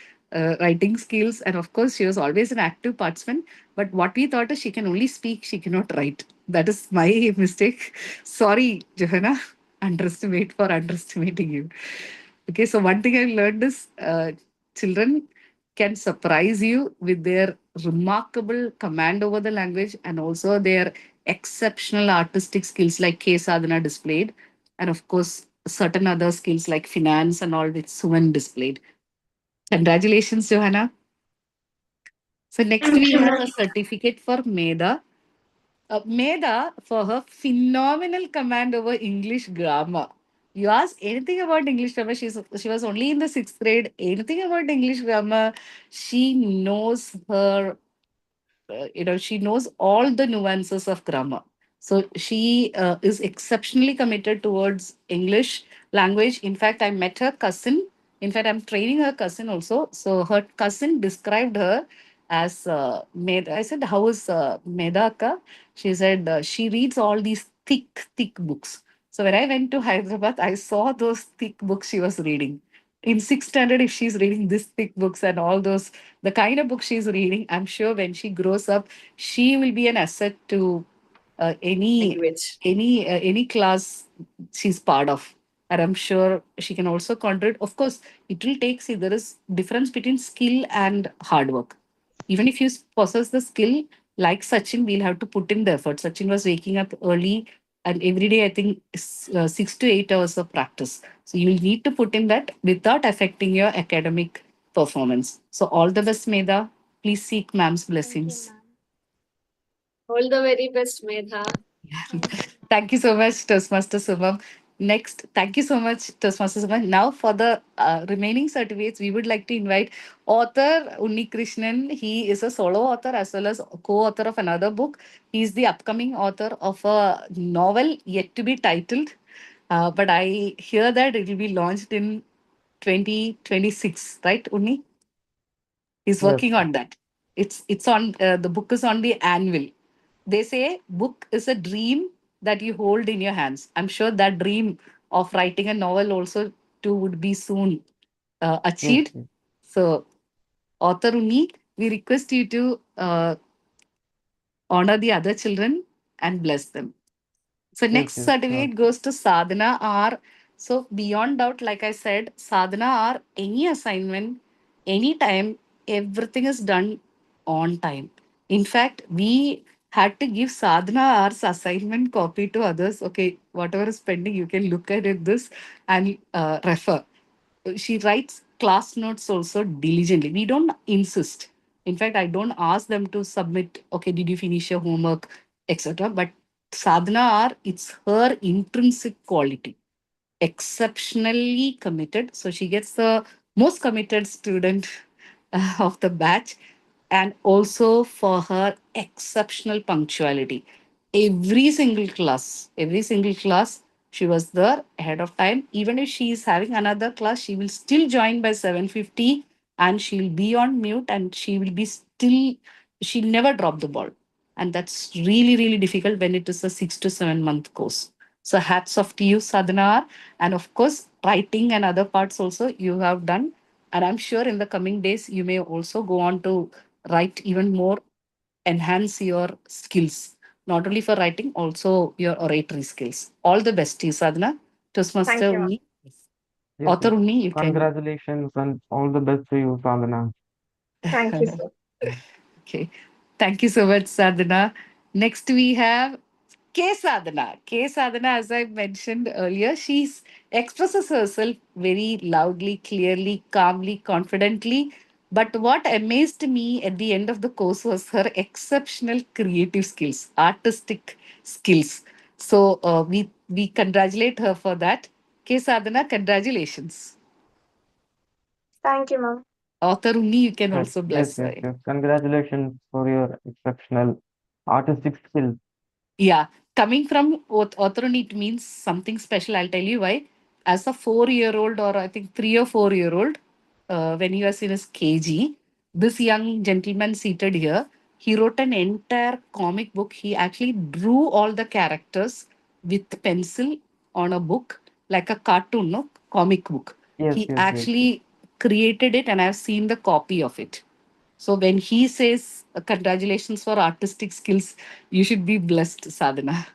[SPEAKER 1] writing skills. And of course, she was always an active participant. But what we thought is she can only speak, she cannot write. That is my mistake. Sorry, Johanna, underestimating you. Okay, so one thing I learned is children can surprise you with their remarkable command over the language and also their exceptional artistic skills like K Sadhana displayed, and of course certain other skills like finance and all which Suman displayed. Congratulations, Johanna. So next we have a certificate for Meda. Meda for her phenomenal command over English grammar. You ask anything about English grammar, she was only in the sixth grade. Anything about English grammar, she knows her she knows all the nuances of grammar. So she is exceptionally committed towards English language. In fact, I met her cousin. In fact, I'm training her cousin also. So her cousin described her as Meda. I said, how is Medaka? She said she reads all these thick books. So when I went to Hyderabad, I saw those thick books she was reading. In sixth standard, if she's reading this thick books and all those, the kind of book she's reading, I'm sure when she grows up, she will be an asset to any
[SPEAKER 4] Language.
[SPEAKER 1] any class she's part of. And I'm sure she can also contribute. Of course, it will take, see, there is difference between skill and hard work. Even if you possess the skill, like Sachin, we'll have to put in the effort. Sachin was waking up early and every day, I think, 6 to 8 hours of practice. So you'll need to put in that without affecting your academic performance. So all the best, Medha. Please seek ma'am's blessings.
[SPEAKER 4] All the very best, Medha.
[SPEAKER 1] Thank you so much, Toastmaster Subham. Next, thank you so much, Toastmaster Subham. Now, for the remaining certificates, we would like to invite author Unni Krishnan. He is a solo author as well as co-author of another book. He is the upcoming author of a novel yet to be titled, but I hear that it will be launched in 2026, right, Unni? He's
[SPEAKER 6] Yes,
[SPEAKER 1] working on that. It's on the book is on the anvil. They say book is a dream that you hold in your hands. I'm sure that dream of writing a novel also too would be soon
[SPEAKER 6] yes,
[SPEAKER 1] achieved.
[SPEAKER 6] yes,
[SPEAKER 1] So, author Uni, we request you to honor the other children and bless them. So next
[SPEAKER 6] yes, sure.
[SPEAKER 1] certificate goes to Sadhana R. So beyond doubt, like I said, Sadhana R, any assignment, anytime, everything is done on time. In fact, we had to give Sadhana R's assignment copy to others. Okay, whatever is pending, you can look at it this and refer. She writes class notes also diligently. We don't insist. In fact, I don't ask them to submit, okay, did you finish your homework, etc. But Sadhana R, it's her intrinsic quality. Exceptionally committed. So she gets the most committed student of the batch. and also for her exceptional punctuality. Every single class, she was there ahead of time. Even if she is having another class, she will still join by 7:50 and she'll be on mute and she will be still, she'll never drop the ball. And that's really, really difficult when it is a 6 to 7 month course. So hats off to you, Sadhana. And of course, writing and other parts also you have done. And I'm sure in the coming days, you may also go on to write even more, enhance your skills, not only for writing, also your oratory skills. All the best to you, Sadhana.
[SPEAKER 6] Thank
[SPEAKER 1] Toastmaster
[SPEAKER 6] you, ma'am.
[SPEAKER 1] Unni,
[SPEAKER 7] Yes,
[SPEAKER 1] author
[SPEAKER 7] yes.
[SPEAKER 1] Unni, you can.
[SPEAKER 7] Congratulations and all the best to you, Sadhana.
[SPEAKER 6] Thank you, sir.
[SPEAKER 1] Okay. Thank you so much, Sadhana. Next, we have K Sadhana. K Sadhana, as I mentioned earlier, she expresses herself very loudly, clearly, calmly, confidently. But what amazed me at the end of the course was her exceptional creative skills, artistic skills. So we congratulate her for that. K Sadhana, congratulations.
[SPEAKER 6] Thank you, ma'am.
[SPEAKER 1] Author Unni, you can
[SPEAKER 7] Yes,
[SPEAKER 1] also
[SPEAKER 7] yes,
[SPEAKER 1] bless
[SPEAKER 7] yes,
[SPEAKER 1] her.
[SPEAKER 7] yes. Congratulations for your exceptional artistic skills.
[SPEAKER 1] Yeah, coming from Othrun, it means something special. I'll tell you why. As a 4 year old, or I think 3 or 4 year old, when he was in his KG, this young gentleman seated here, he wrote an entire comic book. He actually drew all the characters with pencil on a book, like a cartoon, no comic book.
[SPEAKER 7] Yes,
[SPEAKER 1] He
[SPEAKER 7] yes, yes.
[SPEAKER 1] actually created it, and I've seen the copy of it. So when he says congratulations for artistic skills, you should be blessed, Sadhana,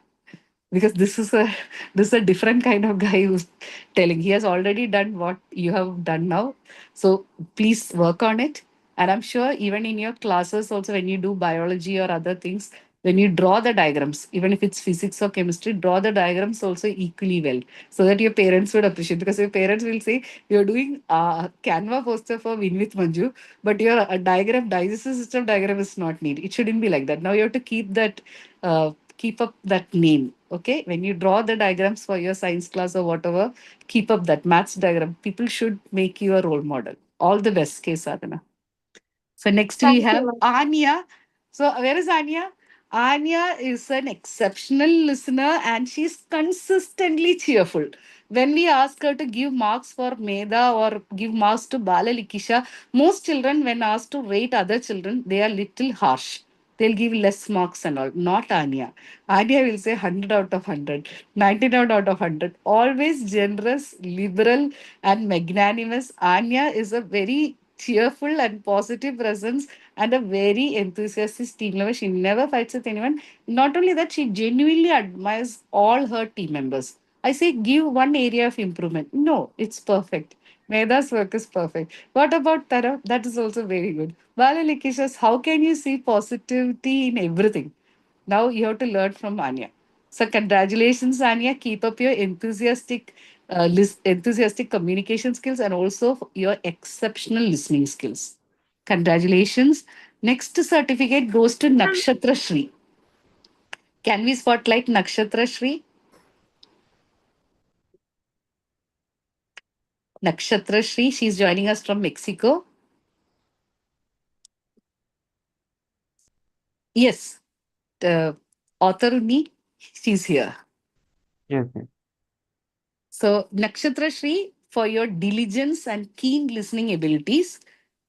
[SPEAKER 1] because this is a different kind of guy who's telling. He has already done what you have done now. So please work on it. And I'm sure even in your classes also, when you do biology or other things, when you draw the diagrams, even if it's physics or chemistry, draw the diagrams also equally well, so that your parents would appreciate. Because your parents will say you're doing a Canva poster for Win with Manju, but your diagram, digestive system diagram is not neat. It shouldn't be like that. Now you have to keep that, keep up that name. Okay, when you draw the diagrams for your science class or whatever, keep up that maths diagram. People should make you a role model. All the best, K Sadhana. So next we
[SPEAKER 6] Thank you,
[SPEAKER 1] have
[SPEAKER 6] ma'am.
[SPEAKER 1] Anya. So where is Anya? Anya is an exceptional listener and she's consistently cheerful. When we ask her to give marks for Meda or give marks to Bala Likisha, most children, when asked to rate other children, they are little harsh. They'll give less marks and all. Not Anya. Anya will say 100 out of 100, 99 out of 100. Always generous, liberal, and magnanimous. Anya is a very cheerful and positive presence and a very enthusiastic team member. She never fights with anyone. Not only that, she genuinely admires all her team members. I say, give one area of improvement. No, it's perfect. Meda's work is perfect. What about Tara? That is also very good. Bala Likishas, how can you see positivity in everything? Now you have to learn from Anya. So congratulations, Anya. Keep up your enthusiastic communication skills and also your exceptional listening skills. Congratulations. Next certificate goes to Nakshatra Shri. Can we spotlight Nakshatra Shri? Nakshatra Shri, she's joining us from Mexico. Yes, the author Uni, she's here.
[SPEAKER 7] Yes, yes.
[SPEAKER 1] So, Nakshatra Shri, for your diligence and keen listening abilities,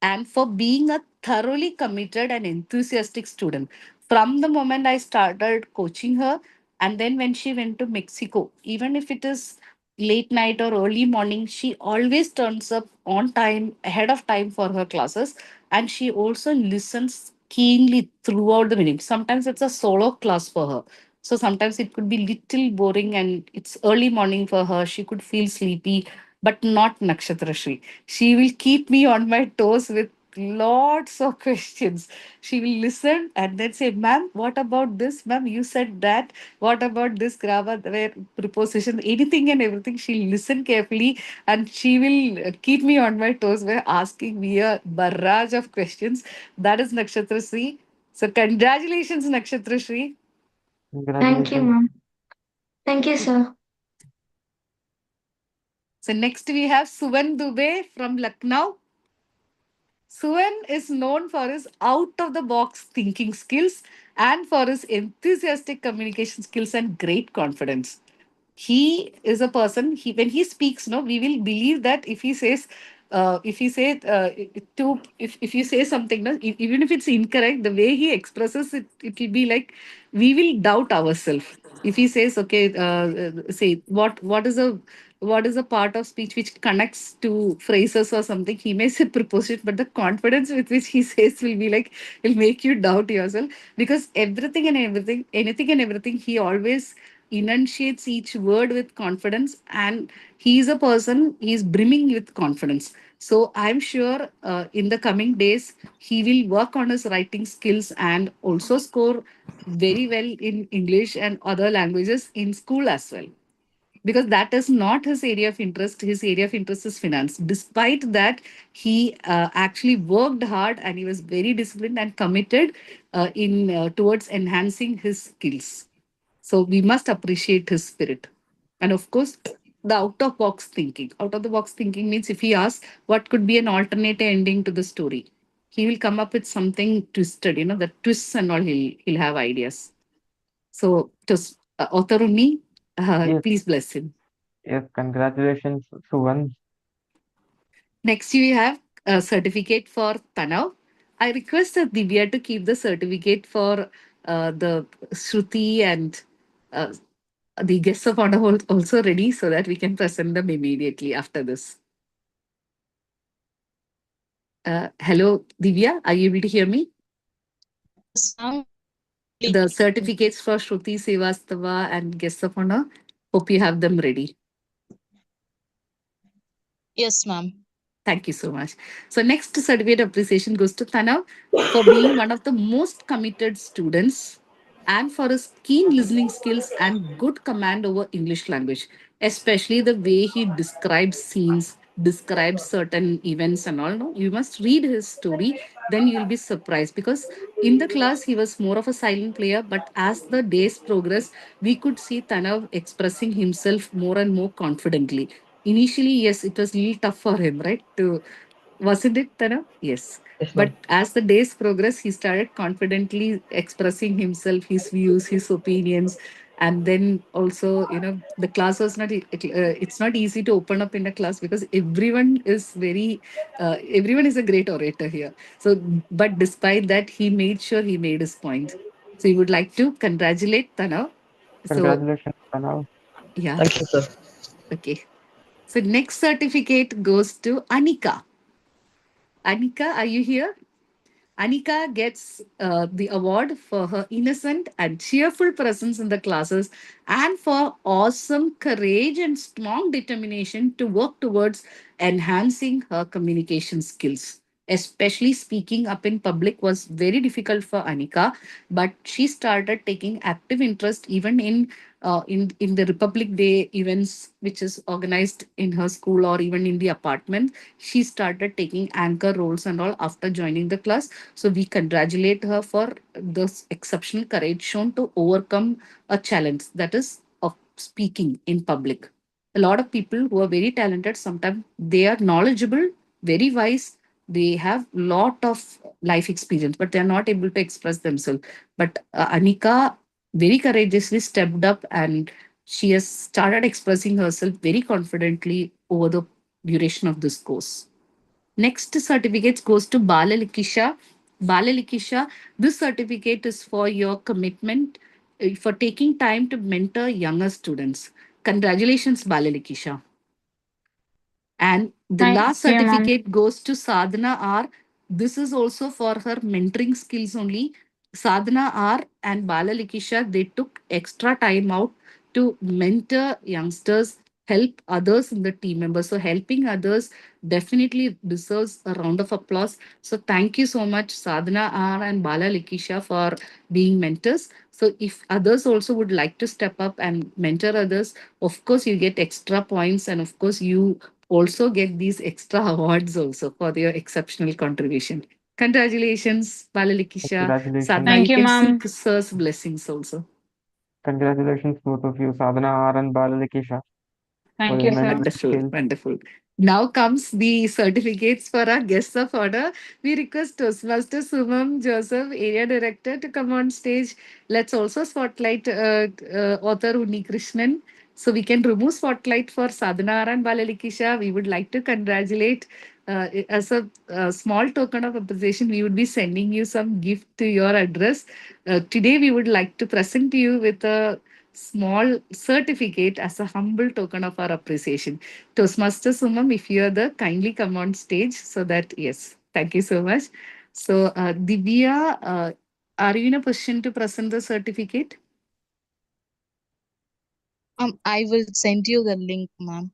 [SPEAKER 1] and for being a thoroughly committed and enthusiastic student. From the moment I started coaching her, and then when she went to Mexico, even if it is late night or early morning, she always turns up on time, ahead of time for her classes, and she also listens keenly throughout the meeting. Sometimes it's a solo class for her, so sometimes it could be little boring and it's early morning for her. She could feel sleepy, but not Nakshatra Shri. She will keep me on my toes with lots of questions. She will listen and then say, Ma'am, what about this? Ma'am, you said that. What about this grammar, where preposition, anything and everything? She'll listen carefully and she will keep me on my toes by asking me a barrage of questions. That is Nakshatra Shri. So, congratulations, Nakshatra Shri.
[SPEAKER 6] Thank you,
[SPEAKER 7] Congratulations.
[SPEAKER 6] ma'am. Thank you, sir.
[SPEAKER 1] So next we have Suvan Dubey from Lucknow. Suvan is known for his out of the box thinking skills and for his enthusiastic communication skills and great confidence. He is a person, he when he speaks, no, we will believe that if he says if he say to if you say something, no, even if it's incorrect, the way he expresses it, it will be like we will doubt ourselves. If he says, okay, say what is a part of speech which connects to phrases or something, he may say preposition, but the confidence with which he says will be like, will make you doubt yourself, because anything and everything, he always enunciates each word with confidence, and he is a person, he is brimming with confidence. So I'm sure in the coming days he will work on his writing skills and also score very well in English and other languages in school as well, because that is not his area of interest. His area of interest is finance. Despite that, he actually worked hard and he was very disciplined and committed in towards enhancing his skills. So we must appreciate his spirit. And of course, the out of box thinking. Out of the box thinking means if he asks what could be an alternate ending to the story, he will come up with something twisted, the twists and all, he'll have ideas. So, author Unni,
[SPEAKER 7] Yes,
[SPEAKER 1] please bless him.
[SPEAKER 7] yes, congratulations, Suvan.
[SPEAKER 1] Next, you have a certificate for Tanav. I request Divya to keep the certificate for the Shruti and uh, the guests of honor also ready so that we can present them immediately after this. Hello, Divya, are you able to hear me?
[SPEAKER 2] Yes, ma'am.
[SPEAKER 1] The certificates for Shruti Srivastava and guests of honor, hope you have them ready.
[SPEAKER 2] Yes, ma'am.
[SPEAKER 1] Thank you so much. So, next certificate appreciation goes to Tanav for being one of the most committed students and for his keen listening skills and good command over English language, especially the way he describes scenes, describes certain events and all. No, you must read his story, then you'll be surprised, because in the class he was more of a silent player, but as the days progressed, we could see Tanav expressing himself more and more confidently. Initially, yes, it was really tough for him, right? To wasn't it, Tana? Yes.
[SPEAKER 8] Yes,
[SPEAKER 1] But
[SPEAKER 8] ma'am.
[SPEAKER 1] as the days progressed, he started confidently expressing himself, his views, his opinions, and then also, the class was not. It's not easy to open up in a class because everyone is a great orator here. So, but despite that, he made sure he made his point. So, he would like to congratulate Tana. So,
[SPEAKER 7] Congratulations, Pranav.
[SPEAKER 1] yeah,
[SPEAKER 8] Thank you, sir.
[SPEAKER 1] okay. So, next certificate goes to Anika. Anika, are you here? Anika gets the award for her innocent and cheerful presence in the classes and for awesome courage and strong determination to work towards enhancing her communication skills. Especially speaking up in public was very difficult for Anika, but she started taking active interest even in the Republic Day events, which is organized in her school or even in the apartment. She started taking anchor roles and all after joining the class. So we congratulate her for this exceptional courage shown to overcome a challenge, that is of speaking in public. A lot of people who are very talented, sometimes they are knowledgeable, very wise, they have lot of life experience, but they are not able to express themselves. But Anika very courageously stepped up and she has started expressing herself very confidently over the duration of this course. Next certificate goes to Balalikisha. Balalikisha, this certificate is for your commitment, for taking time to mentor younger students. Congratulations, Balalikisha. And the
[SPEAKER 5] Thank
[SPEAKER 1] last
[SPEAKER 5] you, ma'am.
[SPEAKER 1] certificate goes to Sadhana R. This is also for her mentoring skills only. Sadhana R and Bala Likisha, they took extra time out to mentor youngsters, help others in the team members. So helping others definitely deserves a round of applause. So thank you so much, Sadhana R and Bala Likisha, for being mentors. So if others also would like to step up and mentor others, of course you get extra points, and of course you also get these extra awards also for your exceptional contribution. Congratulations, Balalikisha.
[SPEAKER 7] Congratulations.
[SPEAKER 1] Sadhana,
[SPEAKER 5] Thank
[SPEAKER 1] you
[SPEAKER 5] you,
[SPEAKER 1] can
[SPEAKER 5] ma'am.
[SPEAKER 1] seek Sir's blessings also.
[SPEAKER 7] Congratulations, both of you, Sadhana R and Balalakisha, for
[SPEAKER 5] Thank
[SPEAKER 7] your
[SPEAKER 5] you, sir.
[SPEAKER 7] mentoring
[SPEAKER 1] Wonderful,
[SPEAKER 7] skills.
[SPEAKER 1] wonderful. Now comes the certificates for our guests of honor. We request Toastmaster Sumam Joseph, Area Director, to come on stage. Let's also spotlight author Uni Krishnan. So we can remove spotlight for Sadhana and Balalikisha. We would like to congratulate. As a small token of appreciation, we would be sending you some gift to your address. Today, we would like to present to you with a small certificate as a humble token of our appreciation. Toastmaster Sumam, if you are the, kindly come on stage so that, yes, thank you so much. So, Divya, are you in a position to present the certificate?
[SPEAKER 2] I will send you the link, ma'am.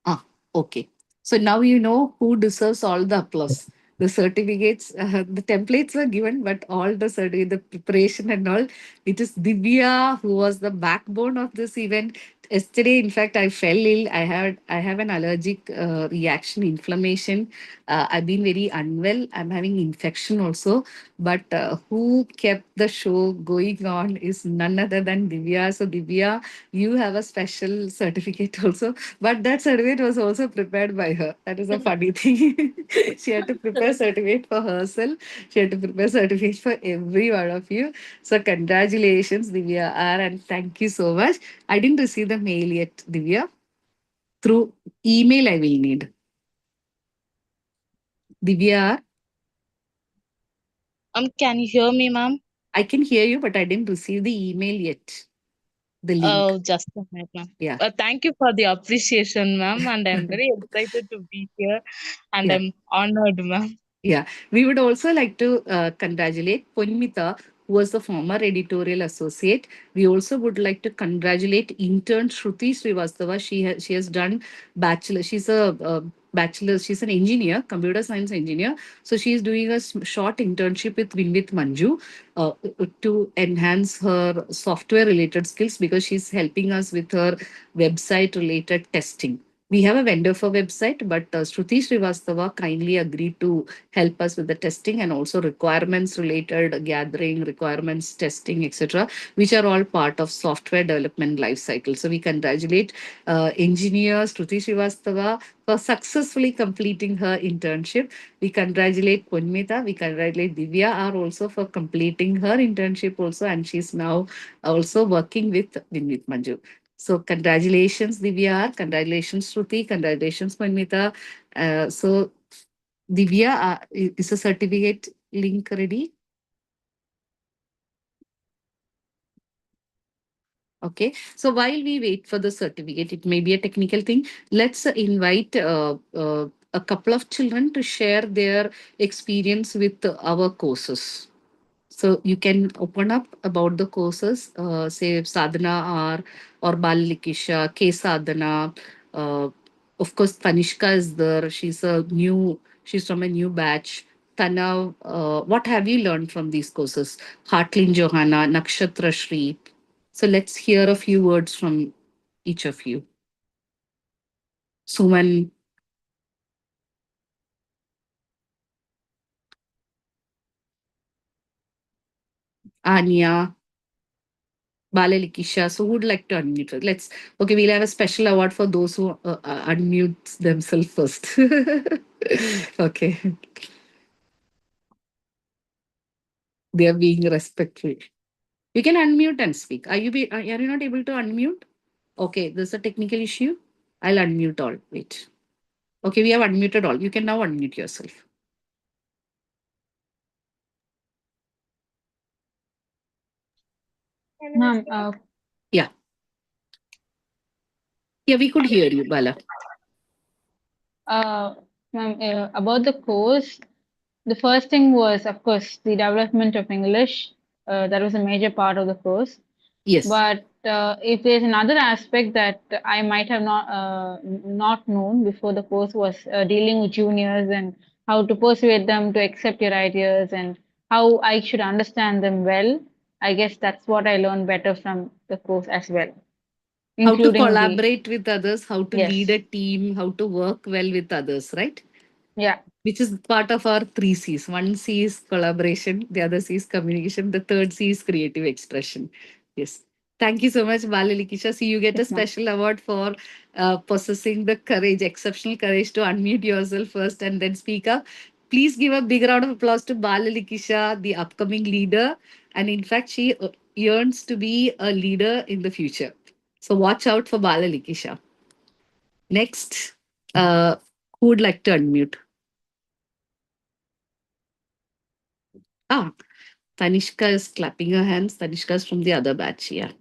[SPEAKER 1] Ah, okay. So now you know who deserves all the applause. The certificates, the templates were given, but all the certificate, the preparation and all, it is Divya who was the backbone of this event. Yesterday, in fact, I fell ill. I have an allergic reaction, inflammation. I've been very unwell. I'm having infection also. But who kept the show going on is none other than Divya. So Divya, you have a special certificate also, but that certificate was also prepared by her. That is a funny thing. She had to prepare certificate for herself. She had to prepare certificate for every one of you. So congratulations, Divya R, and thank you so much. I didn't receive the mail yet, Divya. Through email, I will need. Divya R,
[SPEAKER 2] Can you hear me, ma'am?
[SPEAKER 1] I can hear you, but I didn't receive the email yet. The link.
[SPEAKER 2] Oh, just a minute, ma'am.
[SPEAKER 1] Yeah.
[SPEAKER 2] Thank you for the appreciation, ma'am, and I'm very excited to be here, and
[SPEAKER 1] Yeah.
[SPEAKER 2] I'm honored, ma'am.
[SPEAKER 1] Yeah, we would also like to congratulate Ponimita, who was the former editorial associate. We also would like to congratulate intern Shruti Srivastava. She has done bachelor. She's a bachelor. She's an engineer, computer science engineer. So she is doing a short internship with WinWithManju to enhance her software related skills because she's helping us with her website related testing. We have a vendor for website, but Shruti Srivastava kindly agreed to help us with the testing and also requirements related gathering, requirements testing, etc., which are all part of software development life cycle. So we congratulate engineer Shruti Srivastava for successfully completing her internship. We congratulate Punmita. We congratulate Divya R also for completing her internship also, and she's now also working with Manju. So congratulations, Divya R. Congratulations, Shruti. Congratulations, Punmita. So Divya, is a certificate link ready? Okay. So while we wait for the certificate, it may be a technical thing. Let's invite a couple of children to share their experience with our courses. So you can open up about the courses, say Sadhana or Balalikisha, K Sadhana. Uh, of course, Tanishka is there. She's from a new batch. Tanav, what have you learned from these courses? Hartlin Johanna, Nakshatra Shri. So let's hear a few words from each of you. Suman, Anya, Balalikisha. So who would like to unmute first? Okay, we'll have a special award for those who unmute themselves first. Okay, they are being respectful. You can unmute and speak. Are you not able to unmute? Okay, there's a technical issue. I'll unmute all. Wait. Okay, we have unmuted all. You can now unmute yourself.
[SPEAKER 5] Ma'am,
[SPEAKER 1] Yeah. Yeah, we could hear you, Bala.
[SPEAKER 5] uh, ma'am, about the course, the first thing was, of course, the development of English. That was a major part of the course.
[SPEAKER 1] Yes.
[SPEAKER 5] But if there's another aspect that I might have not known before the course was dealing with juniors and how to persuade them to accept your ideas and how I should understand them well. I guess that's what I learned better from the course as well,
[SPEAKER 1] How to
[SPEAKER 5] including the
[SPEAKER 1] collaborate with others, how to lead
[SPEAKER 5] yes,
[SPEAKER 1] a team, how to work well with others, right?
[SPEAKER 5] yeah,
[SPEAKER 1] Which is part of our three C's. One C is collaboration, the other C is communication, the third C is creative expression. Yes. Thank you so much, Balalikisha. See, you get a
[SPEAKER 5] Yes, ma'am.
[SPEAKER 1] special award for possessing the courage, exceptional courage to unmute yourself first and then speak up. Please give a big round of applause to Balalikisha, the upcoming leader. And in fact, she yearns to be a leader in the future. So watch out for Balalikisha. Next, who would like to unmute? Ah, Tanishka is clapping her hands. Tanishka is from the other batch. Yeah.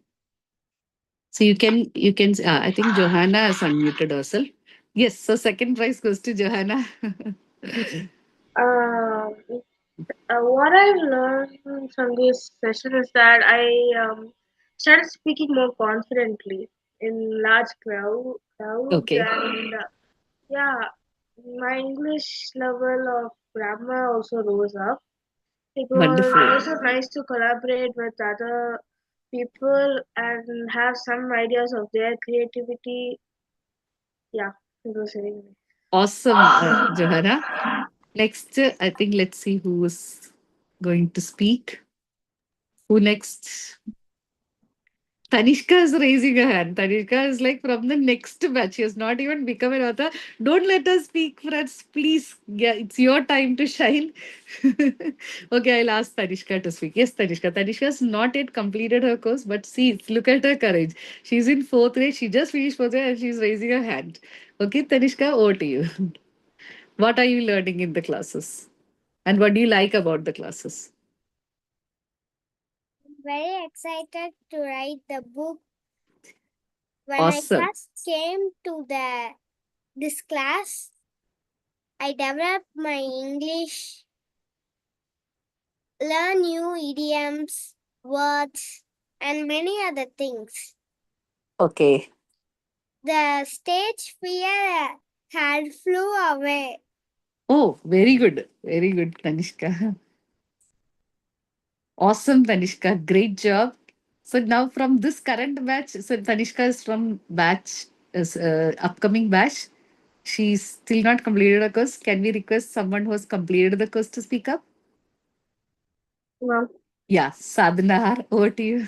[SPEAKER 1] So you can. I think Johanna has unmuted herself. Yes. So second prize goes to Johanna.
[SPEAKER 6] Um, what I've learned from this session is that I started speaking more confidently in large crowds,
[SPEAKER 1] Okay.
[SPEAKER 6] and yeah, my English level of grammar also rose up. It was
[SPEAKER 1] Wonderful.
[SPEAKER 6] also nice to collaborate with other people and have some ideas of their creativity. Yeah, it was very nice.
[SPEAKER 1] Awesome, Johanna. Next, I think let's see who is going to speak. Who next? Tanishka is raising her hand. Tanishka is like from the next batch. She has not even become an author. Don't let us speak, friends. Please. Yeah, it's your time to shine. Okay, I'll ask Tanishka to speak. Yes, Tanishka. Tanishka has not yet completed her course, but see, look at her courage. She's in fourth grade. She just finished fourth grade and she's raising her hand. Okay, Tanishka, over to you. What are you learning in the classes? And what do you like about the classes?
[SPEAKER 8] Very excited to write the book. When I
[SPEAKER 1] Awesome.
[SPEAKER 8] first came to this class, I developed my English, learn new idioms, words, and many other things.
[SPEAKER 1] Okay.
[SPEAKER 8] The stage fear had flew away.
[SPEAKER 1] Oh, very good. Very good, Tanishka. Awesome, Tanishka. Great job. So now from this current batch, so Tanishka is from batch, is upcoming batch. She's still not completed a course. Can we request someone who has completed the course to speak up?
[SPEAKER 6] Well,
[SPEAKER 1] Yeah, Sadhana, over to you.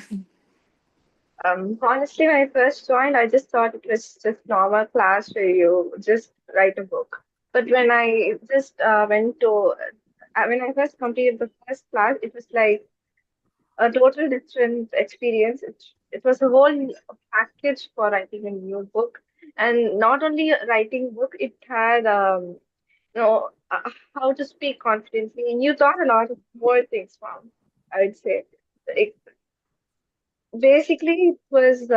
[SPEAKER 6] honestly, when I first joined, I just thought it was just normal class where you just write a book. But when I just went to, when I first completed the first class, it was like a total different experience. It was a whole package for writing a new book, and not only writing book, it had how to speak confidently, and you taught a lot of more things from. I would say, it, basically, it was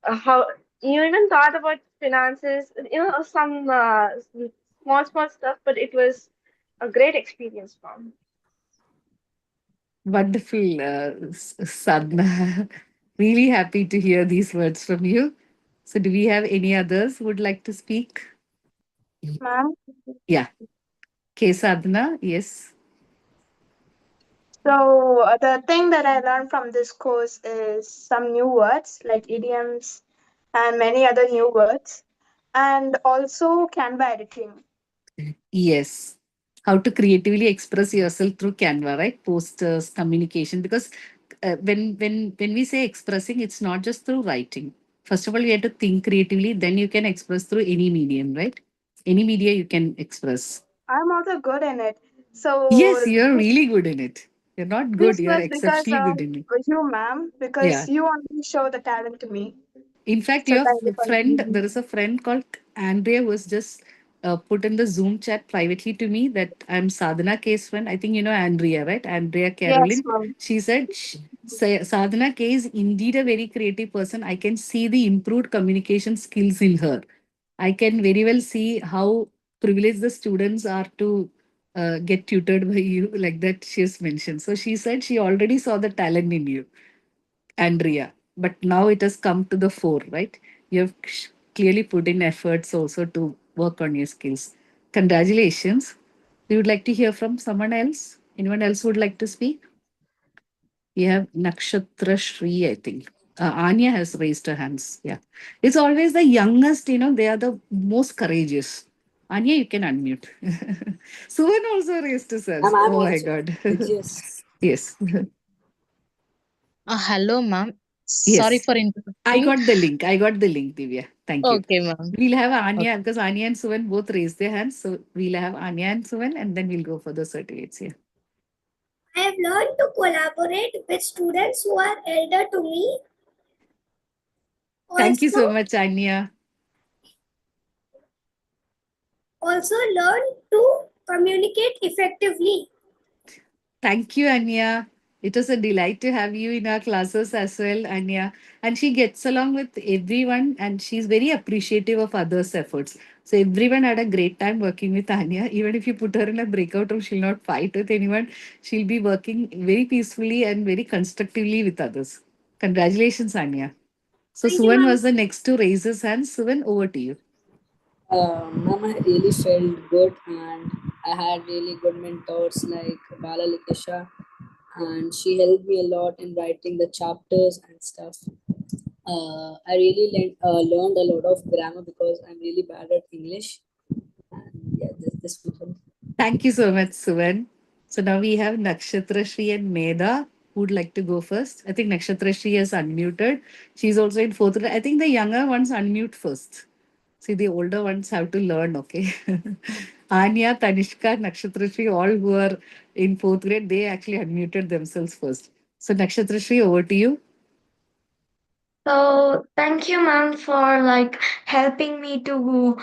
[SPEAKER 6] how you even thought about finances, some small stuff, but it was a great experience from.
[SPEAKER 1] Wonderful, Sadhana. Really happy to hear these words from you. So, do we have any others who would like to speak?
[SPEAKER 6] Ma'am.
[SPEAKER 1] Yeah. K. Sadhana, yes.
[SPEAKER 6] So the thing that I learned from this course is some new words like idioms and many other new words, and also Canva editing.
[SPEAKER 1] Yes. How to creatively express yourself through Canva, right? Posters, communication. Because when we say expressing, it's not just through writing. First of all, you have to think creatively. Then you can express through any medium, right? Any media you can express.
[SPEAKER 6] I'm also good in it.
[SPEAKER 1] Yes,
[SPEAKER 6] So
[SPEAKER 1] you're really good in it. You're not good.
[SPEAKER 6] this
[SPEAKER 1] You're
[SPEAKER 6] was because
[SPEAKER 1] exceptionally
[SPEAKER 6] of
[SPEAKER 1] good in it.
[SPEAKER 6] you, ma'am, because
[SPEAKER 1] Yeah.
[SPEAKER 6] you only show the talent to me.
[SPEAKER 1] In fact,
[SPEAKER 6] So
[SPEAKER 1] your
[SPEAKER 6] thank you for letting
[SPEAKER 1] friend,
[SPEAKER 6] me.
[SPEAKER 1] there is a friend called Andrea was just put in the Zoom chat privately to me that I'm Sadhana K's friend. I think you know Andrea, right? Andrea
[SPEAKER 6] Yes,
[SPEAKER 1] Caroline.
[SPEAKER 6] ma'am.
[SPEAKER 1] She said, Sadhana K is indeed a very creative person. I can see the improved communication skills in her. I can very well see how privileged the students are to get tutored by you, like that she has mentioned. So she said she already saw the talent in you, Andrea. But now it has come to the fore, right? You have clearly put in efforts also to work on your skills. Congratulations. We would like to hear from someone else. Anyone else would like to speak? We have Nakshatra Shri, I think. Anya has raised her hands. Yeah. It's always the youngest, they are the most courageous. Anya, you can unmute. Suvan also raised his hands.
[SPEAKER 4] I'm
[SPEAKER 1] Oh my
[SPEAKER 4] also
[SPEAKER 1] God.
[SPEAKER 4] courageous.
[SPEAKER 1] Yes.
[SPEAKER 2] Hello, ma'am. Sorry
[SPEAKER 1] Yes.
[SPEAKER 2] for
[SPEAKER 1] I
[SPEAKER 2] interrupting.
[SPEAKER 1] got the link. I got the link, Divya. Thank you.
[SPEAKER 2] Okay, ma'am.
[SPEAKER 1] We'll have
[SPEAKER 2] Okay.
[SPEAKER 1] Anya because Anya and Suvan both raised their hands. So we'll have Anya and Suvan and then we'll go for the certificates here.
[SPEAKER 8] I have learned to collaborate with students who are elder to me.
[SPEAKER 1] Thank you
[SPEAKER 8] Also,
[SPEAKER 1] so much, Anya.
[SPEAKER 8] also learn to communicate effectively.
[SPEAKER 1] Thank you, Anya. It was a delight to have you in our classes as well, Anya. And she gets along with everyone and she's very appreciative of others' efforts. So everyone had a great time working with Anya. Even if you put her in a breakout room, she'll not fight with anyone. She'll be working very peacefully and very constructively with others. Congratulations, Anya. So
[SPEAKER 8] Thank you,
[SPEAKER 1] Suvan
[SPEAKER 8] ma'am.
[SPEAKER 1] was the next to raise his hand. Suvan, over to you.
[SPEAKER 9] Ma'am, I really felt good, and I had really good mentors like Bala Likesha, and she helped me a lot in writing the chapters and stuff. I really learned a lot of grammar because I'm really bad at English. And yeah, this was all.
[SPEAKER 1] Thank you so much, Suvan. So now we have Nakshatra Shri and Medha who would like to go first. I think Nakshatra Shri is unmuted. She's also in fourth grade. I think the younger ones unmute first. See, the older ones have to learn, okay? Anya, Tanishka, Nakshatra Shri, all who are in fourth grade, they actually unmuted themselves first. So, Nakshatra Shri, over to you.
[SPEAKER 10] So thank you, ma'am, for like helping me to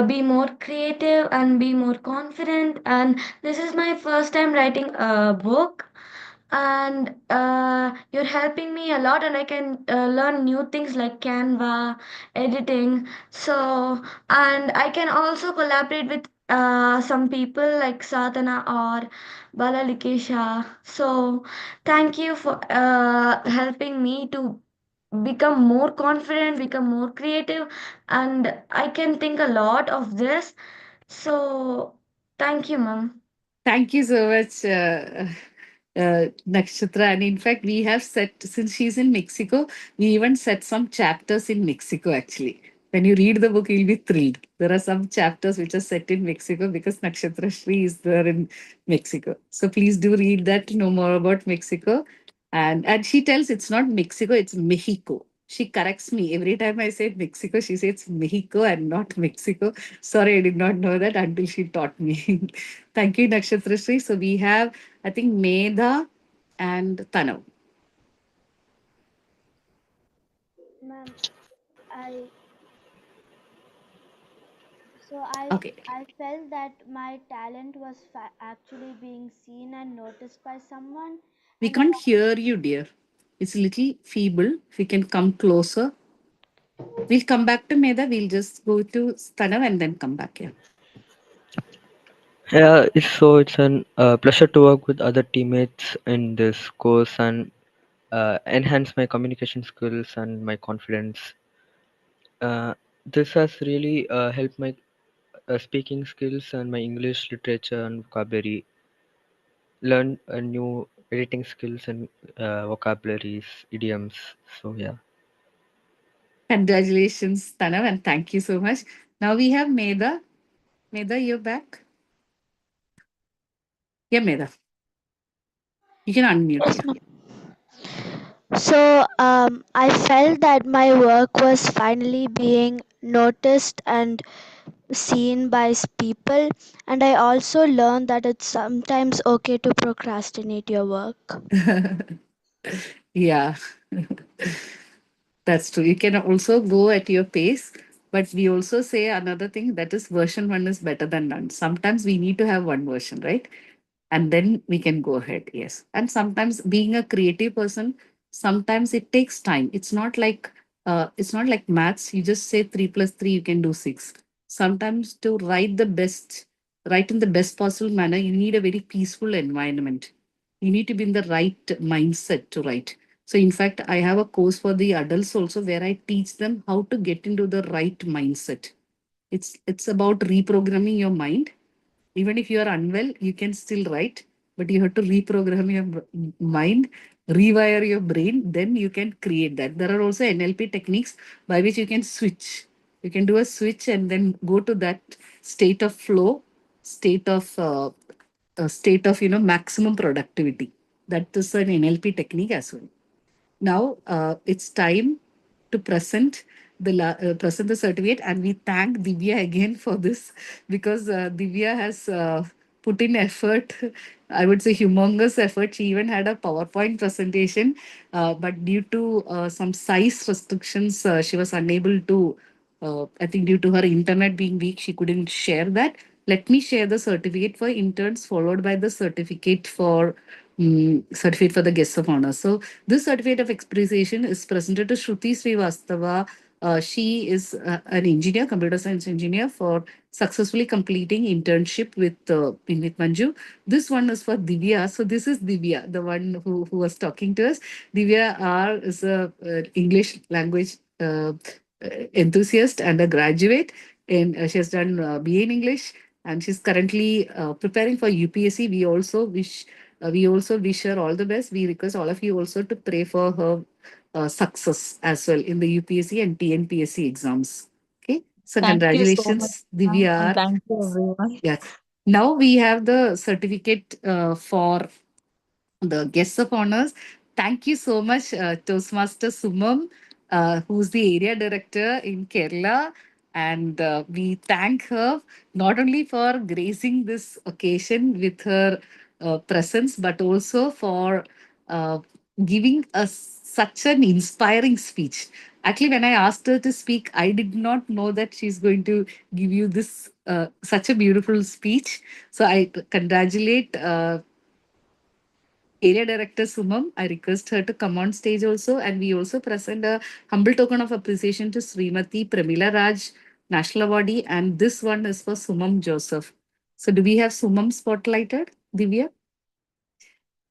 [SPEAKER 10] be more creative and be more confident. And this is my first time writing a book, and you're helping me a lot, and I can learn new things like Canva, editing. So and I can also collaborate with some people like Sadhana or Balalikesha. So thank you for helping me to become more confident, become more creative, and I can think a lot of this. So thank you, ma'am.
[SPEAKER 1] Thank you so much, Nakshatra. And in fact, we have set, since she's in Mexico, we even set some chapters in Mexico actually. When you read the book, you'll be thrilled. There are some chapters which are set in Mexico because Nakshatra Shri is there in Mexico. So please do read that to know more about Mexico. And she tells it's not Mexico, it's Mexico. She corrects me every time I say Mexico. She says it's Mexico and not Mexico. Sorry, I did not know that until she taught me. Thank you, Nakshatra Shri. So we have, I think, Medha and Tanav.
[SPEAKER 11] Ma'am, I so
[SPEAKER 1] Okay.
[SPEAKER 11] I felt that my talent was actually being seen and noticed by someone,
[SPEAKER 1] We
[SPEAKER 11] and I
[SPEAKER 1] can't hear you, dear. It's a little feeble. If you can come closer. We'll come back to Medha. We'll just go to Tanav and then come back here.
[SPEAKER 12] Yeah, it's an pleasure to work with other teammates in this course and enhance my communication skills and my confidence. This has really helped my speaking skills and my English literature and vocabulary. Learn new editing skills and vocabularies, idioms. So yeah.
[SPEAKER 1] Congratulations, Tanav, and thank you so much. Now we have Medha. Medha, you're back. Yeah, Medha. You can unmute
[SPEAKER 11] Yes,
[SPEAKER 1] here.
[SPEAKER 11] ma'am. So I felt that my work was finally being noticed and seen by people, and I also learned that it's sometimes okay to procrastinate your work.
[SPEAKER 1] Yeah. That's true. You can also go at your pace, but we also say another thing that is version one is better than none. Sometimes we need to have one version, right? And then we can go ahead. Yes. And sometimes being a creative person, sometimes it takes time. It's not like maths. You just say 3 plus 3, you can do 6. Sometimes to write in the best possible manner, you need a very peaceful environment. You need to be in the right mindset to write. So, in fact, I have a course for the adults also where I teach them how to get into the right mindset. It's about reprogramming your mind. Even if you are unwell, you can still write, but you have to reprogram your mind, rewire your brain, then you can create that. There are also NLP techniques by which you can switch. You can do a switch and then go to that state of flow, state of maximum productivity. That is an NLP technique as well. Now it's time to present the certificate, and we thank Divya again for this, because Divya has put in effort. I would say humongous effort. She even had a PowerPoint presentation, but due to some size restrictions, she was unable to. I think due to her internet being weak, she couldn't share that. Let me share the certificate for interns, followed by the certificate for the guests of honor. So this certificate of appreciation is presented to Shruti Srivastava. She is an engineer, computer science engineer, for successfully completing internship with Manju. This one is for Divya. So this is Divya, the one who was talking to us. Divya R is a English language enthusiast and a graduate. And she has done BA in English, and she's currently preparing for UPSC. We also wish her all the best. We request all of you also to pray for her success as well in the UPSC and TNPSC exams. Okay, so
[SPEAKER 2] Thank you so much,
[SPEAKER 1] congratulations,
[SPEAKER 2] ma'am, and
[SPEAKER 1] Divya.
[SPEAKER 2] thank you everyone.
[SPEAKER 1] Yeah. Now we have the certificate for the guests of honors. Thank you so much, Toastmaster Sumam, who's the area director in Kerala. And we thank her not only for gracing this occasion with her presence, but also for uh, giving us such an inspiring speech. Actually, when I asked her to speak, I did not know that she's going to give you this such a beautiful speech. So I congratulate Area Director Sumam. I request her to come on stage also. And we also present a humble token of appreciation to Srimati Pramila Raj, National Awardee. And this one is for Sumam Joseph. So do we have Sumam spotlighted, Divya?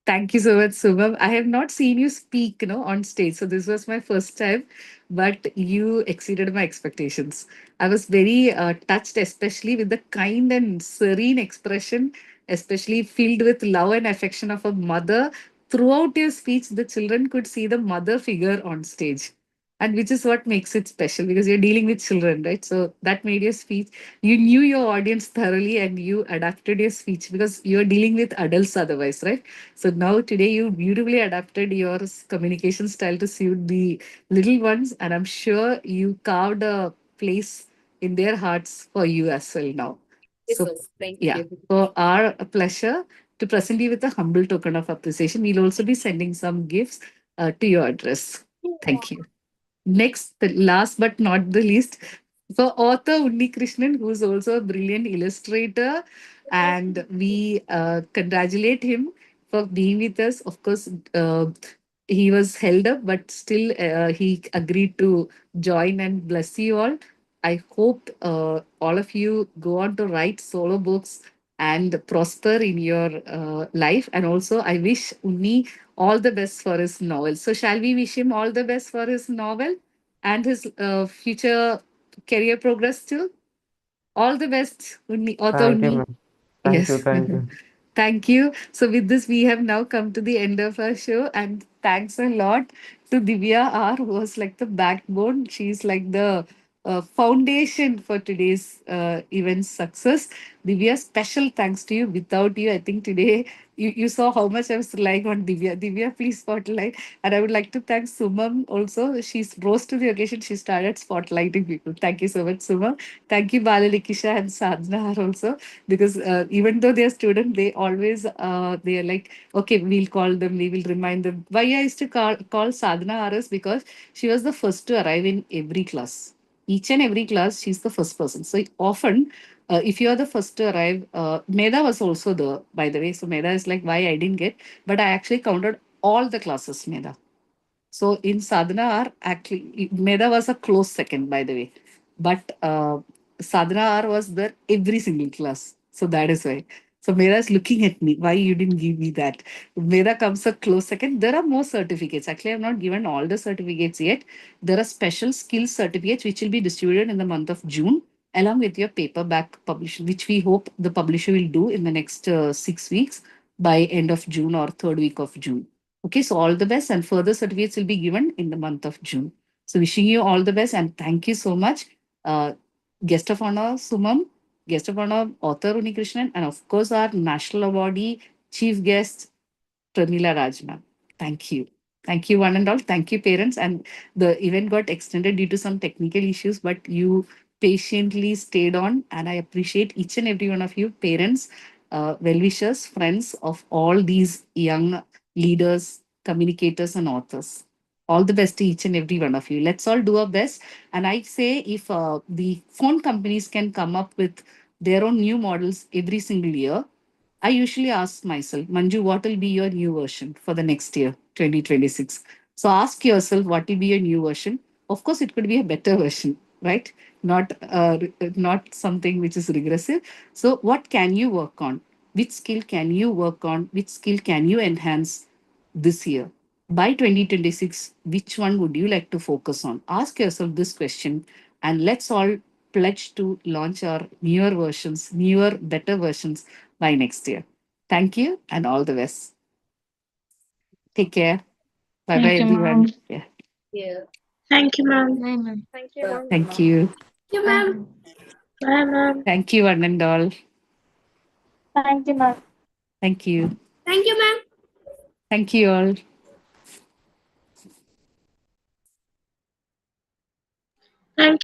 [SPEAKER 1] Thank you so much, Subham. I have not seen you speak, on stage. So this was my first time, but you exceeded my expectations. I was very touched, especially with the kind and serene expression, especially filled with love and affection of a mother. Throughout your speech, the children could see the mother figure on stage, and which is what makes it special, because you're dealing with children, right? So that made your speech. You knew your audience thoroughly, and you adapted your speech because you're dealing with adults otherwise, right? So now today you beautifully adapted your communication style to suit the little ones, and I'm sure you carved a place in their hearts for you as well now.
[SPEAKER 4] Yes,
[SPEAKER 1] So
[SPEAKER 4] yes. Thank
[SPEAKER 1] yeah,
[SPEAKER 4] you.
[SPEAKER 1] for our pleasure to present you with a humble token of appreciation. We'll also be sending some gifts to your address. Thank you. Next, the last but not the least, for author Unni Krishnan, who's also a brilliant illustrator, and we congratulate him for being with us. Of course, he was held up, but still he agreed to join and bless you all. I hope all of you go on to write solo books and prosper in your life. And also, I wish Unni all the best for his novel. So, shall we wish him all the best for his novel and his future career progress too? All the best, author
[SPEAKER 7] Thank you,
[SPEAKER 1] Unni.
[SPEAKER 7] ma'am. Thank you,
[SPEAKER 1] Yes.
[SPEAKER 7] thank you.
[SPEAKER 1] Thank you. So, with this, we have now come to the end of our show. And thanks a lot to Divya R, who was like the backbone. She's like the foundation for today's event success. Divya, special thanks to you. Without you, I think today you saw how much I was relying on Divya. Divya, please spotlight. And I would like to thank Sumam also. She's rose to the occasion. She started spotlighting people. Thank you so much, Sumam. Thank you, Balalikisha and Sadhna also, because even though they're students, they are like, okay, we'll call them, we will remind them. Why I used to call Sadhna RS, because she was the first to arrive in every class. Each and every class, she's the first person. So often, if you are the first to arrive, Meda was also there, by the way. So Meda is like, why I didn't get, but I actually counted all the classes, Meda. So in Sadhana R, actually, Meda was a close second, by the way. But Sadhana R was there every single class. So that is why. So Meda is looking at me. Why you didn't give me that? Meda comes a close second. There are more certificates. Actually, I have not given all the certificates yet. There are special skills certificates which will be distributed in the month of June, along with your paperback publishing, which we hope the publisher will do in the next 6 weeks, by end of June or third week of June. Okay, so all the best, and further certificates will be given in the month of June. So wishing you all the best, and thank you so much. Uh, Guest of honor Sumam, guest of honor author Unikrishnan, and of course our national awardee chief guest Pramila Raj ma'am. Thank you. Thank you, one and all. Thank you, parents. And the event got extended due to some technical issues, but you patiently stayed on. And I appreciate each and every one of you, parents, well wishers, friends of all these young leaders, communicators, and authors. All the best to each and every one of you. Let's all do our best. And I say, if the phone companies can come up with their own new models every single year, I usually ask myself, Manju, what will be your new version for the next year, 2026? So ask yourself, what will be your new version? Of course, it could be a better version, right? Not something which is regressive. So, what can you work on? Which skill can you work on? Which skill can you enhance this year? By 2026, which one would you like to focus on? Ask yourself this question, and let's all pledge to launch our newer versions, newer, better versions by next year. Thank you and all the best. Take care. Bye bye,
[SPEAKER 5] Thank you,
[SPEAKER 1] everyone.
[SPEAKER 5] ma'am.
[SPEAKER 1] Yeah.
[SPEAKER 4] Yeah.
[SPEAKER 10] Thank you, ma'am.
[SPEAKER 11] Bye, ma'am.
[SPEAKER 6] Thank you, ma'am.
[SPEAKER 1] Thank you.
[SPEAKER 8] Thank you,
[SPEAKER 10] Bye,
[SPEAKER 8] ma'am.
[SPEAKER 10] ma'am. Bye, ma'am.
[SPEAKER 1] Thank you, one and all.
[SPEAKER 10] Thank you, ma'am.
[SPEAKER 1] Thank you.
[SPEAKER 8] Thank you, ma'am.
[SPEAKER 1] Thank you all.